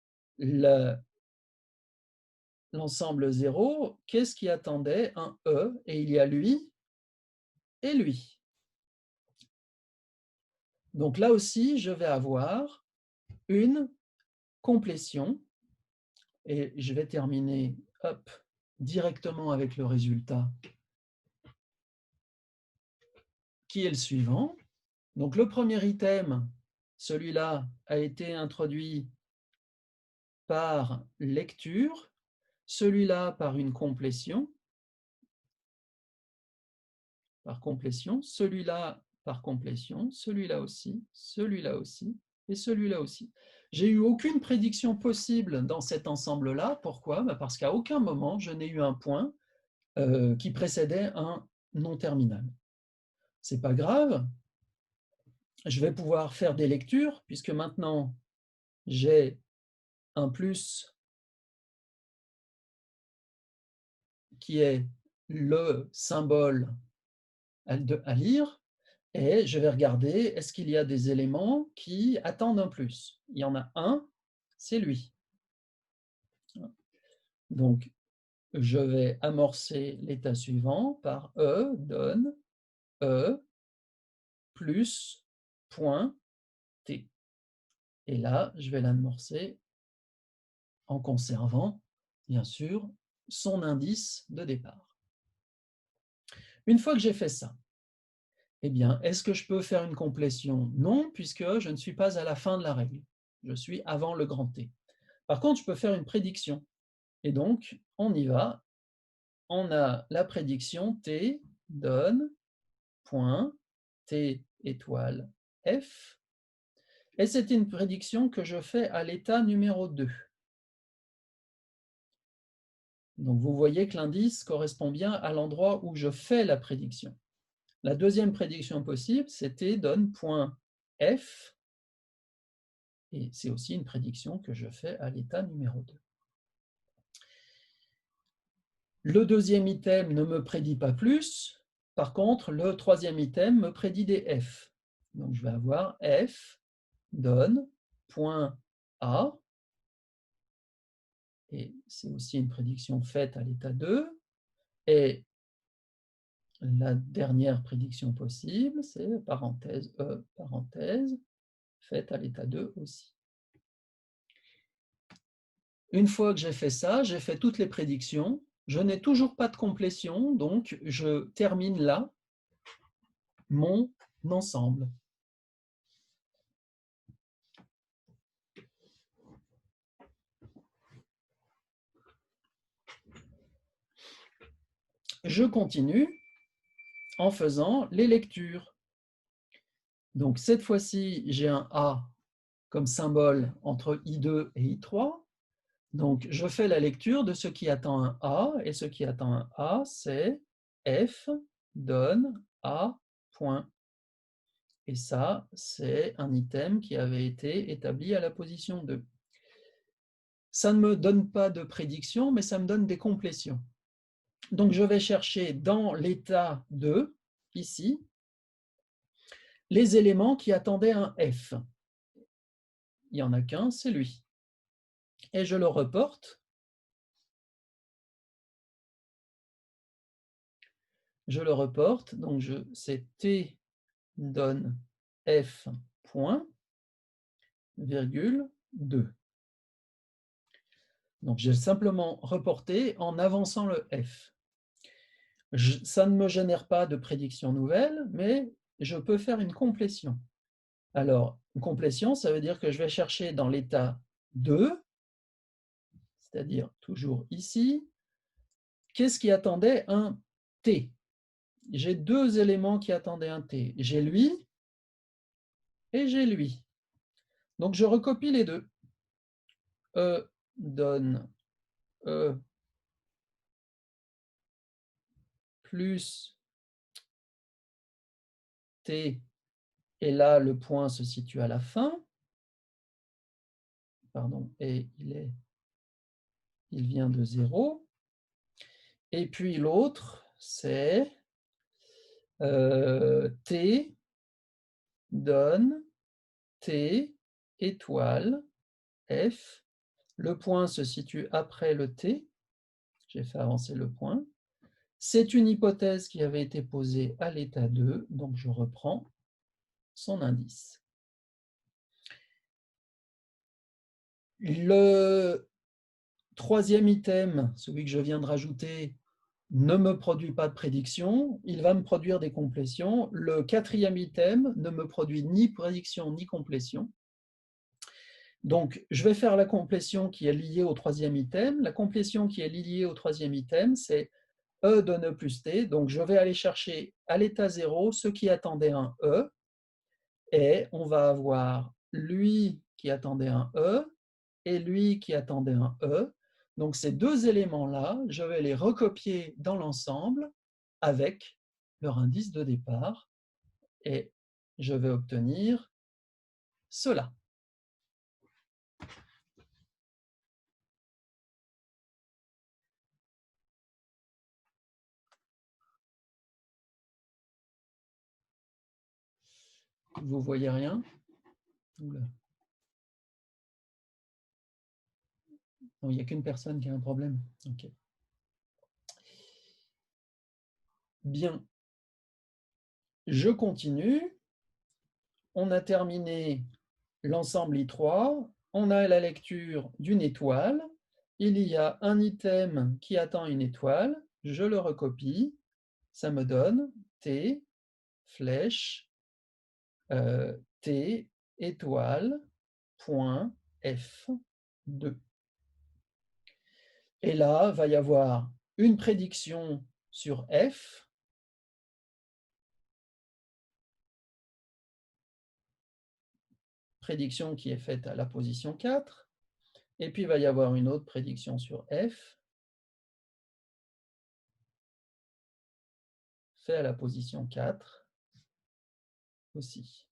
l'ensemble 0, qu'est-ce qui attendait un E, et il y a lui et lui. Donc là aussi, je vais avoir une complétion, et je vais terminer directement avec le résultat qui est le suivant. Donc le premier item, celui-là, a été introduit par lecture, celui-là par une complétion, celui-là par complétion, celui-là aussi, et celui-là aussi. J'ai eu aucune prédiction possible dans cet ensemble-là. Pourquoi? Parce qu'à aucun moment, je n'ai eu un point qui précédait un non terminal. C'est pas grave, je vais pouvoir faire des lectures, puisque maintenant, j'ai un plus qui est le symbole à lire, et je vais regarder, est-ce qu'il y a des éléments qui attendent un plus? Il y en a un, c'est lui. Donc, je vais amorcer l'état suivant par E donne E plus point T. Et là, je vais l'amorcer en conservant, bien sûr, son indice de départ. Une fois que j'ai fait ça, eh bien, est-ce que je peux faire une complétion? Non, puisque je ne suis pas à la fin de la règle. Je suis avant le grand T. Par contre, je peux faire une prédiction. Et donc, on y va. On a la prédiction T donne point T étoile F. Et c'est une prédiction que je fais à l'état numéro 2. Donc, vous voyez que l'indice correspond bien à l'endroit où je fais la prédiction. La deuxième prédiction possible, c'est T donne point F. Et c'est aussi une prédiction que je fais à l'état numéro 2. Le deuxième item ne me prédit pas plus. Par contre, le troisième item me prédit des F. Donc, je vais avoir F donne point A. Et c'est aussi une prédiction faite à l'état 2. Et la dernière prédiction possible, c'est parenthèse E, parenthèse, faite à l'état 2 aussi. Une fois que j'ai fait ça, j'ai fait toutes les prédictions. Je n'ai toujours pas de complétion, donc je termine là mon ensemble. Je continue en faisant les lectures. Donc cette fois-ci, j'ai un A comme symbole entre I2 et I3. Donc je fais la lecture de ce qui attend un A, et ce qui attend un A, c'est F donne A point. Et ça, c'est un item qui avait été établi à la position 2. Ça ne me donne pas de prédiction, mais ça me donne des complétions. Donc je vais chercher dans l'état 2, ici, les éléments qui attendaient un F. Il n'y en a qu'un, c'est lui. Et je le reporte. Je le reporte, donc c'est T donne F point, virgule 2. Donc j'ai simplement reporté en avançant le F. Ça ne me génère pas de prédiction nouvelle, mais je peux faire une complétion. Alors, une complétion, ça veut dire que je vais chercher dans l'état 2, c'est-à-dire toujours ici, qu'est-ce qui attendait un T? J'ai deux éléments qui attendaient un T. J'ai lui et j'ai lui. Donc, je recopie les deux. E donne E plus T, et là, le point se situe à la fin. Pardon, et il vient de 0. Et puis l'autre, c'est T donne T étoile F. Le point se situe après le T. J'ai fait avancer le point. C'est une hypothèse qui avait été posée à l'état 2, donc je reprends son indice. Le troisième item, celui que je viens de rajouter, ne me produit pas de prédiction, il va me produire des complétions. Le quatrième item ne me produit ni prédiction ni complétion. Donc, je vais faire la complétion qui est liée au troisième item. La complétion qui est liée au troisième item, c'est E donne E plus T. Donc, je vais aller chercher à l'état 0 ce qui attendait un E. Et on va avoir lui qui attendait un E et lui qui attendait un E. Donc, ces deux éléments-là, je vais les recopier dans l'ensemble avec leur indice de départ. Et je vais obtenir cela. Vous voyez rien? Oula. Non, il n'y a qu'une personne qui a un problème. Ok. Bien. Je continue. On a terminé l'ensemble I3. On a la lecture d'une étoile. Il y a un item qui attend une étoile. Je le recopie. Ça me donne T, flèche, T, étoile, point, F2. Et là, va y avoir une prédiction sur F, prédiction qui est faite à la position 4, et puis il va y avoir une autre prédiction sur F, faite à la position 4 aussi.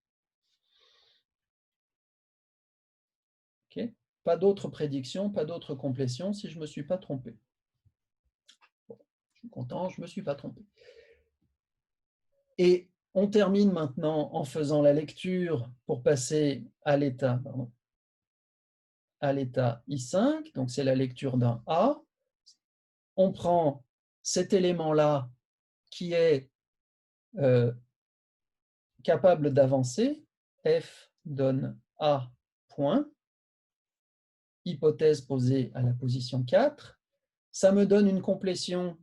Okay. Pas d'autres prédictions, pas d'autres complétions si je ne me suis pas trompé. Bon, je suis content, je ne me suis pas trompé. Et on termine maintenant en faisant la lecture pour passer à l'état I5, donc c'est la lecture d'un A. On prend cet élément-là qui est capable d'avancer, F donne A point, hypothèse posée à la position 4. Ça me donne une complétion.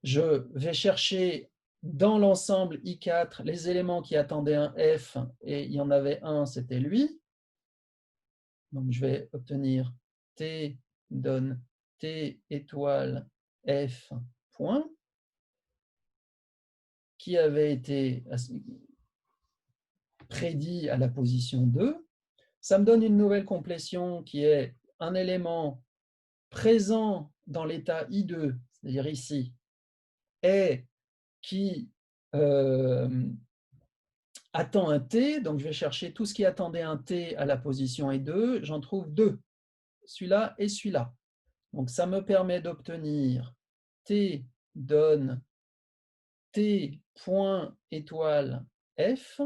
Je vais chercher dans l'ensemble I4 les éléments qui attendaient un F, et il y en avait un, c'était lui. Donc je vais obtenir T donne T étoile F point, qui avait été prédit à la position 2. Ça me donne une nouvelle complétion qui est un élément présent dans l'état I2, c'est-à-dire ici, et qui attend un T. Donc je vais chercher tout ce qui attendait un T à la position I2. J'en trouve deux, celui-là et celui-là. Donc ça me permet d'obtenir T donne T point étoile F,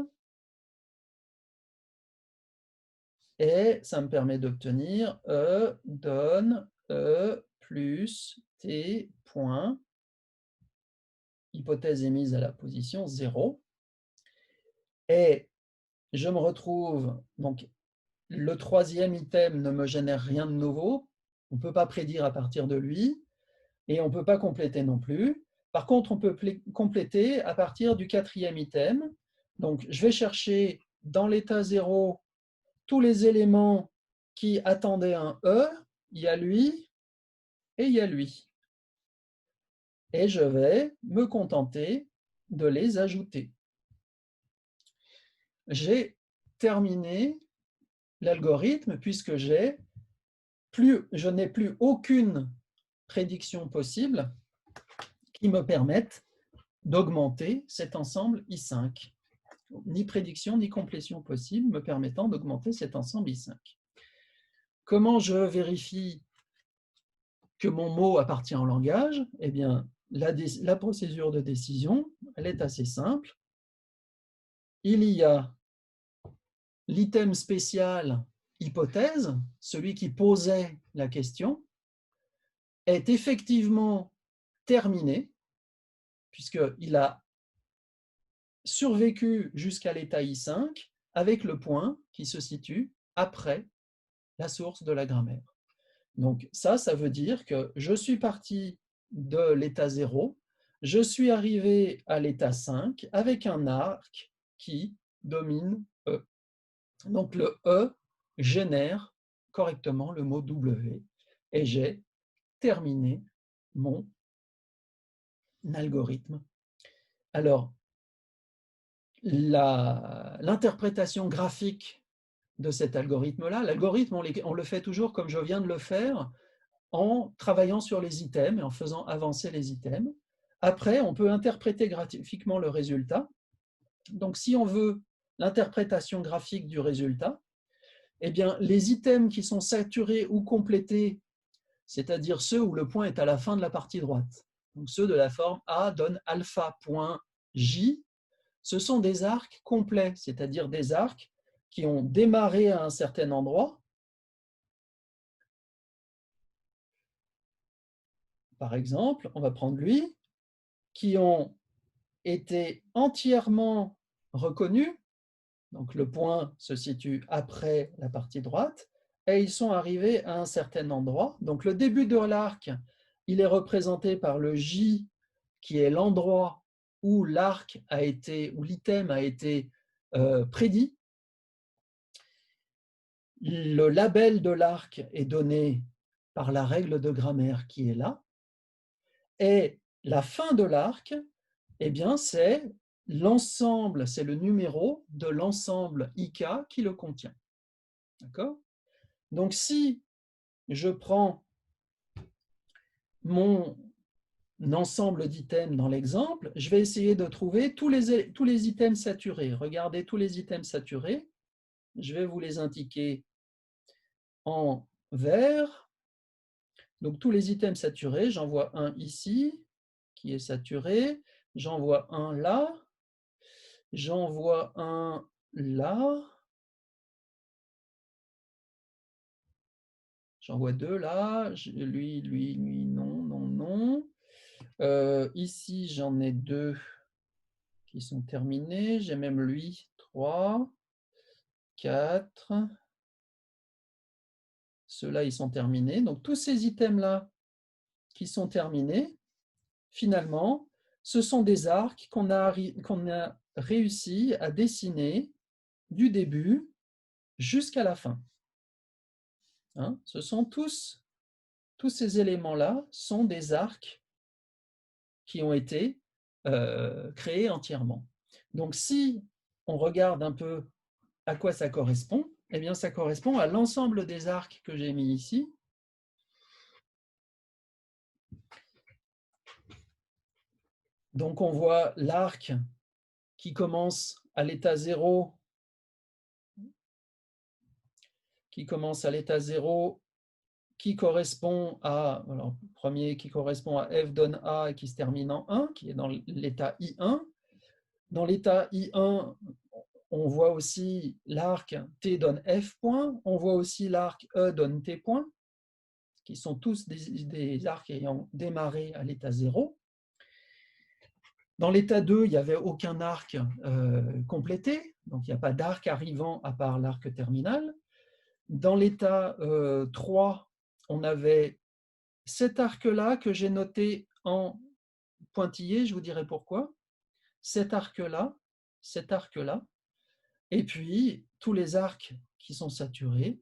et ça me permet d'obtenir E donne E plus T point, hypothèse émise à la position 0. Et je me retrouve, donc le troisième item ne me génère rien de nouveau, on ne peut pas prédire à partir de lui, et on ne peut pas compléter non plus. Par contre, on peut compléter à partir du quatrième item. Donc, je vais chercher dans l'état 0 tous les éléments qui attendaient un E, il y a lui et il y a lui. Et je vais me contenter de les ajouter. J'ai terminé l'algorithme puisque je n'ai plus aucune prédiction possible qui me permette d'augmenter cet ensemble I5. Ni prédiction ni complétion possible me permettant d'augmenter cet ensemble I5. Comment je vérifie que mon mot appartient au langage? Eh bien, la procédure de décision, elle est assez simple. Il y a l'item spécial hypothèse, celui qui posait la question, est effectivement terminé, puisqu'il a survécu jusqu'à l'état I5 avec le point qui se situe après la source de la grammaire. Donc ça veut dire que je suis parti de l'état 0, je suis arrivé à l'état 5 avec un arc qui domine E. Donc le E génère correctement le mot W et j'ai terminé mon algorithme. Alors, l'interprétation graphique de cet algorithme-là, l'algorithme, on le fait toujours comme je viens de le faire, en travaillant sur les items et en faisant avancer les items. Après, on peut interpréter graphiquement le résultat. Donc, si on veut l'interprétation graphique du résultat, eh bien, les items qui sont saturés ou complétés, c'est-à-dire ceux où le point est à la fin de la partie droite, donc ceux de la forme A donne alpha.j, ce sont des arcs complets, c'est-à-dire des arcs qui ont démarré à un certain endroit. Par exemple, on va prendre lui, qui ont été entièrement reconnus, donc le point se situe après la partie droite, et ils sont arrivés à un certain endroit. Donc le début de l'arc, il est représenté par le J, qui est l'endroit où l'arc a été, où l'item a été prédit. Le label de l'arc est donné par la règle de grammaire qui est là. Et la fin de l'arc, eh bien, c'est l'ensemble, c'est le numéro de l'ensemble IK qui le contient. D'accord? Donc, si je prends mon ensemble d'items dans l'exemple, je vais essayer de trouver tous les items saturés. Regardez tous les items saturés. Je vais vous les indiquer en vert. Donc, tous les items saturés, j'en vois un ici qui est saturé. J'en vois un là. J'en vois un là. J'en vois deux là. Lui, non, non, non. Ici, j'en ai deux qui sont terminés. J'ai même lui, 3, 4. Ceux-là, ils sont terminés. Donc, tous ces items-là qui sont terminés, finalement, ce sont des arcs qu'on a réussi à dessiner du début jusqu'à la fin. Hein, ce sont tous ces éléments-là sont des arcs qui ont été créés entièrement. Donc, si on regarde un peu à quoi ça correspond, eh bien, ça correspond à l'ensemble des arcs que j'ai mis ici. Donc, on voit l'arc qui commence à l'état 0, qui correspond à, alors, premier qui correspond à F donne A et qui se termine en 1, qui est dans l'état I1. Dans l'état I1, on voit aussi l'arc T donne F point, on voit aussi l'arc E donne T point, qui sont tous des arcs ayant démarré à l'état 0. Dans l'état 2, il n'y avait aucun arc complété, donc il n'y a pas d'arc arrivant à part l'arc terminal. Dans l'état 3, on avait cet arc-là que j'ai noté en pointillé, je vous dirai pourquoi. Cet arc-là, et puis tous les arcs qui sont saturés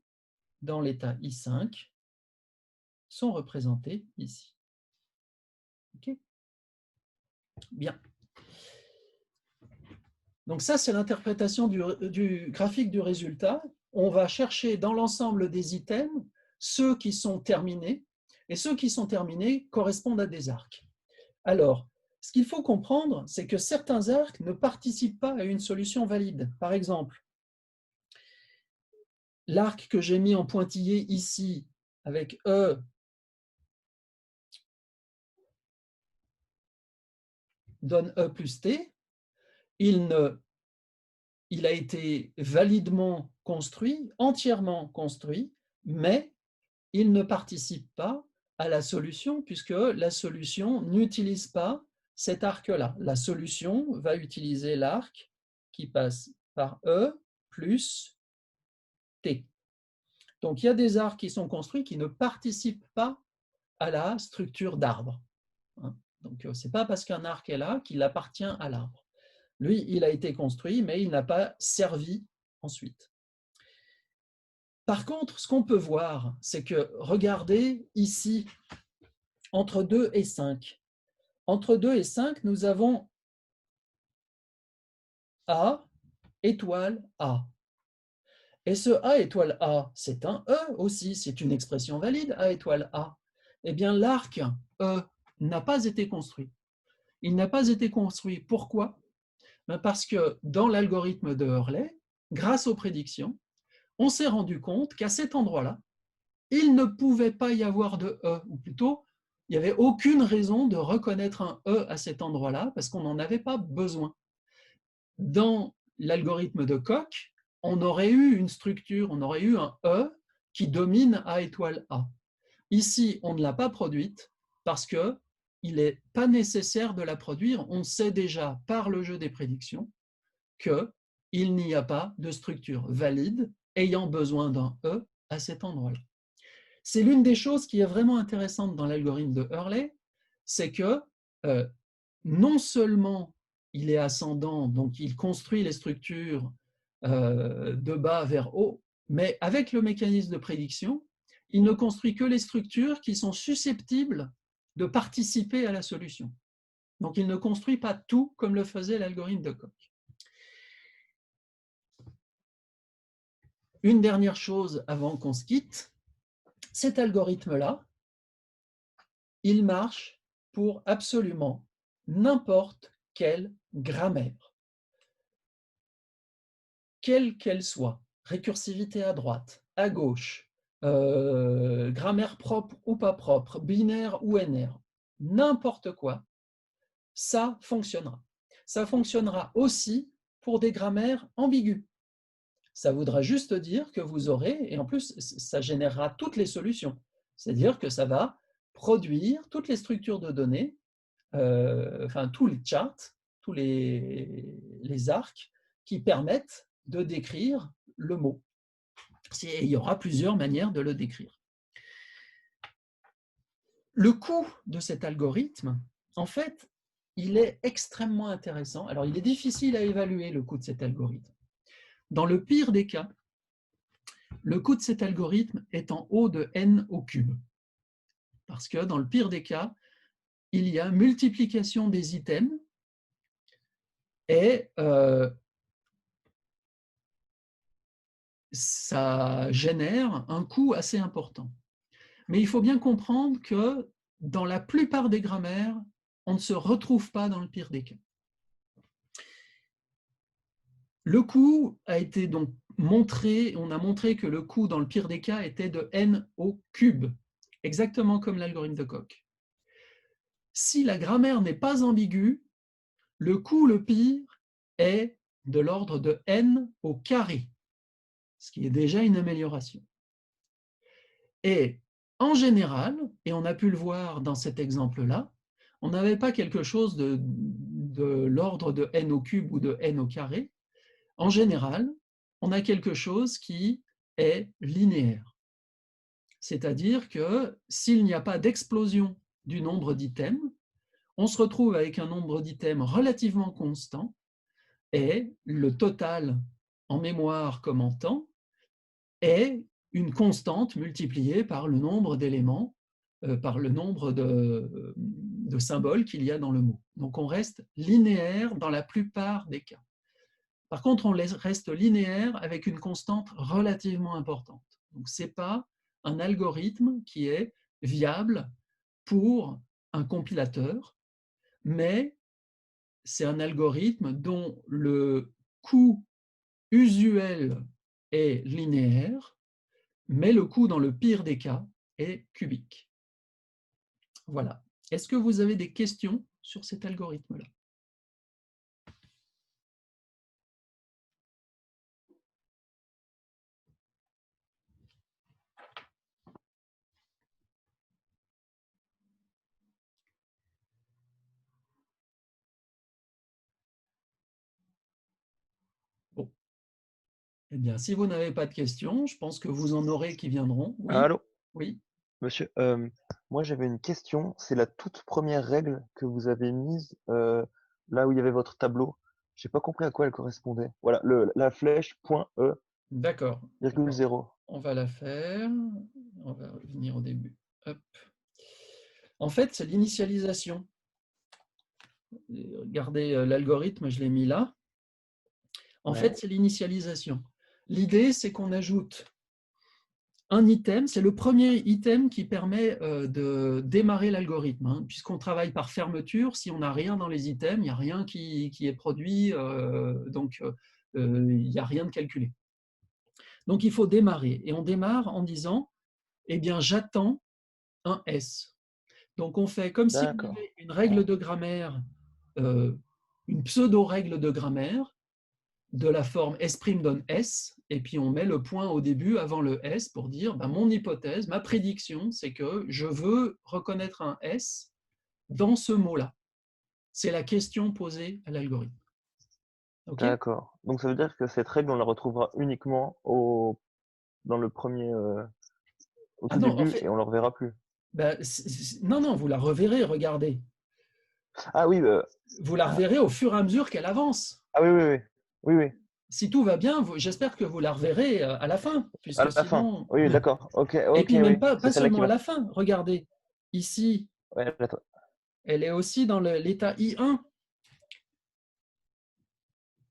dans l'état I5 sont représentés ici. Ok ? Bien. Donc ça, c'est l'interprétation du graphique du résultat. On va chercher dans l'ensemble des items ceux qui sont terminés, et ceux qui sont terminés correspondent à des arcs. Alors, ce qu'il faut comprendre, c'est que certains arcs ne participent pas à une solution valide. Par exemple, l'arc que j'ai mis en pointillé ici, avec E, donne E plus T, il a été validement construit, entièrement construit, mais il ne participe pas à la solution puisque la solution n'utilise pas cet arc-là. La solution va utiliser l'arc qui passe par E plus T. Donc, il y a des arcs qui sont construits qui ne participent pas à la structure d'arbre. Donc, ce n'est pas parce qu'un arc est là qu'il appartient à l'arbre. Lui, il a été construit, mais il n'a pas servi ensuite. Par contre, ce qu'on peut voir, c'est que, regardez ici, entre 2 et 5. Entre 2 et 5, nous avons A étoile A. Et ce A étoile A, c'est un E aussi, c'est une expression valide, A étoile A. Eh bien, l'arc E n'a pas été construit. Il n'a pas été construit. Pourquoi ? Parce que dans l'algorithme de Hurley, grâce aux prédictions, on s'est rendu compte qu'à cet endroit-là, il ne pouvait pas y avoir de E, ou plutôt, il n'y avait aucune raison de reconnaître un E à cet endroit-là, parce qu'on n'en avait pas besoin. Dans l'algorithme de Koch, on aurait eu une structure, on aurait eu un E qui domine A étoile A. Ici, on ne l'a pas produite parce qu'il n'est pas nécessaire de la produire. On sait déjà par le jeu des prédictions qu'il n'y a pas de structure valide ayant besoin d'un E à cet endroit-là. C'est l'une des choses qui est vraiment intéressante dans l'algorithme de Hurley, c'est que non seulement il est ascendant, donc il construit les structures de bas vers haut, mais avec le mécanisme de prédiction, il ne construit que les structures qui sont susceptibles de participer à la solution. Donc il ne construit pas tout comme le faisait l'algorithme de Koch. Une dernière chose avant qu'on se quitte, cet algorithme-là, il marche pour absolument n'importe quelle grammaire, quelle qu'elle soit, récursivité à droite, à gauche, grammaire propre ou pas propre, binaire ou NR, n'importe quoi, ça fonctionnera. Ça fonctionnera aussi pour des grammaires ambiguës. Ça voudra juste dire que vous aurez, et en plus, ça générera toutes les solutions. C'est-à-dire que ça va produire toutes les structures de données, enfin tous les charts, tous les arcs qui permettent de décrire le mot. Il y aura plusieurs manières de le décrire. Le coût de cet algorithme, en fait, il est extrêmement intéressant. Alors, il est difficile à évaluer le coût de cet algorithme. Dans le pire des cas, le coût de cet algorithme est en haut de n au cube. Parce que dans le pire des cas, il y a multiplication des items et ça génère un coût assez important. Mais il faut bien comprendre que dans la plupart des grammaires, on ne se retrouve pas dans le pire des cas. Le coût a été donc montré, on a montré que le coût dans le pire des cas était de n au cube, exactement comme l'algorithme de Koch. Si la grammaire n'est pas ambiguë, le coût le pire est de l'ordre de n au carré, ce qui est déjà une amélioration. Et en général, et on a pu le voir dans cet exemple-là, on n'avait pas quelque chose de l'ordre de n au cube ou de n au carré. En général, on a quelque chose qui est linéaire. C'est-à-dire que s'il n'y a pas d'explosion du nombre d'items, on se retrouve avec un nombre d'items relativement constant et le total en mémoire comme en temps est une constante multipliée par le nombre d'éléments, par le nombre de symboles qu'il y a dans le mot. Donc on reste linéaire dans la plupart des cas. Par contre, on reste linéaire avec une constante relativement importante. Donc ce n'est pas un algorithme qui est viable pour un compilateur, mais c'est un algorithme dont le coût usuel est linéaire, mais le coût dans le pire des cas est cubique. Voilà. Est-ce que vous avez des questions sur cet algorithme-là? Bon. Eh bien, si vous n'avez pas de questions, je pense que vous en aurez qui viendront. Oui, Allô, oui, monsieur. Moi, j'avais une question. C'est la toute première règle que vous avez mise là où il y avait votre tableau. J'ai pas compris à quoi elle correspondait. Voilà, la flèche point E, d'accord. virgule Alors, 0. on va la faire. On va revenir au début. Hop. En fait, c'est l'initialisation. Regardez l'algorithme, je l'ai mis là. En Ouais. fait, c'est l'initialisation. L'idée, c'est qu'on ajoute un item, c'est le premier item qui permet de démarrer l'algorithme, hein. Puisqu'on travaille par fermeture, si on n'a rien dans les items, il n'y a rien qui est produit, donc il n'y a rien de calculé. Donc il faut démarrer, et on démarre en disant, eh bien j'attends un S. Donc on fait comme si on D'accord. avait une règle de grammaire, euh, une pseudo-règle de grammaire, de la forme S' donne S, et puis on met le point au début avant le S pour dire ben, mon hypothèse, ma prédiction, c'est que je veux reconnaître un S dans ce mot-là. C'est la question posée à l'algorithme. OK? D'accord. Donc ça veut dire que cette règle, on la retrouvera uniquement dans le premier, au Ah tout non, en début fait, et on ne le reverra plus. ben, non, non, vous la reverrez, regardez. Ah oui, Vous la ah, reverrez au fur et à mesure qu'elle avance. ah oui, oui, oui. Oui, oui. Si tout va bien, j'espère que vous la reverrez à la fin, À puisque la fin. sinon... Oui, d'accord. Ok, Et ok, puis même oui. pas, C'est pas celle-là qui seulement à va. la fin, regardez, ici, Ouais, elle est aussi dans l'état I1,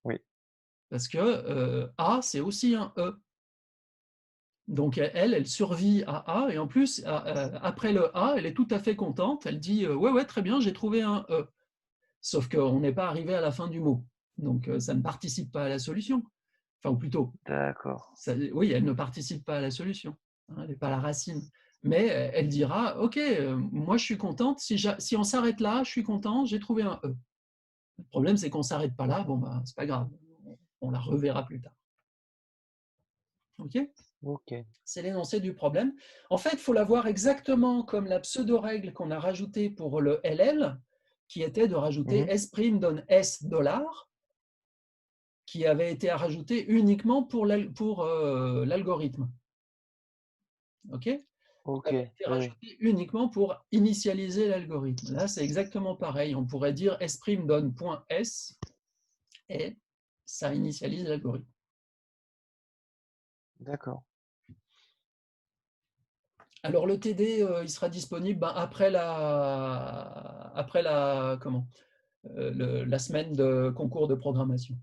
oui. parce que A, c'est aussi un E. Donc elle survit à A, et en plus, après le A, elle est tout à fait contente, elle dit ouais, ouais, très bien, j'ai trouvé un E. Sauf qu'on n'est pas arrivé à la fin du mot. Donc ça ne participe pas à la solution. Enfin, ou plutôt, D'accord. oui, elle ne participe pas à la solution, hein, elle n'est pas la racine. Mais elle dira, OK, moi je suis contente, si on s'arrête là, je suis content, j'ai trouvé un E. Le problème, c'est qu'on ne s'arrête pas là, bon, ben, c'est pas grave, on la reverra plus tard. OK? Ok. C'est l'énoncé du problème. En fait, il faut la voir exactement comme la pseudo-règle qu'on a rajoutée pour le LL, qui était de rajouter Mhm. S' donne S $, qui avait été rajouté uniquement pour l'algorithme. OK? Ok. Avait été Oui, oui. rajouté uniquement pour initialiser l'algorithme. Là, c'est exactement pareil. On pourrait dire S' donne point .s et ça initialise l'algorithme. D'accord. Alors le TD, il sera disponible après la semaine de concours de programmation.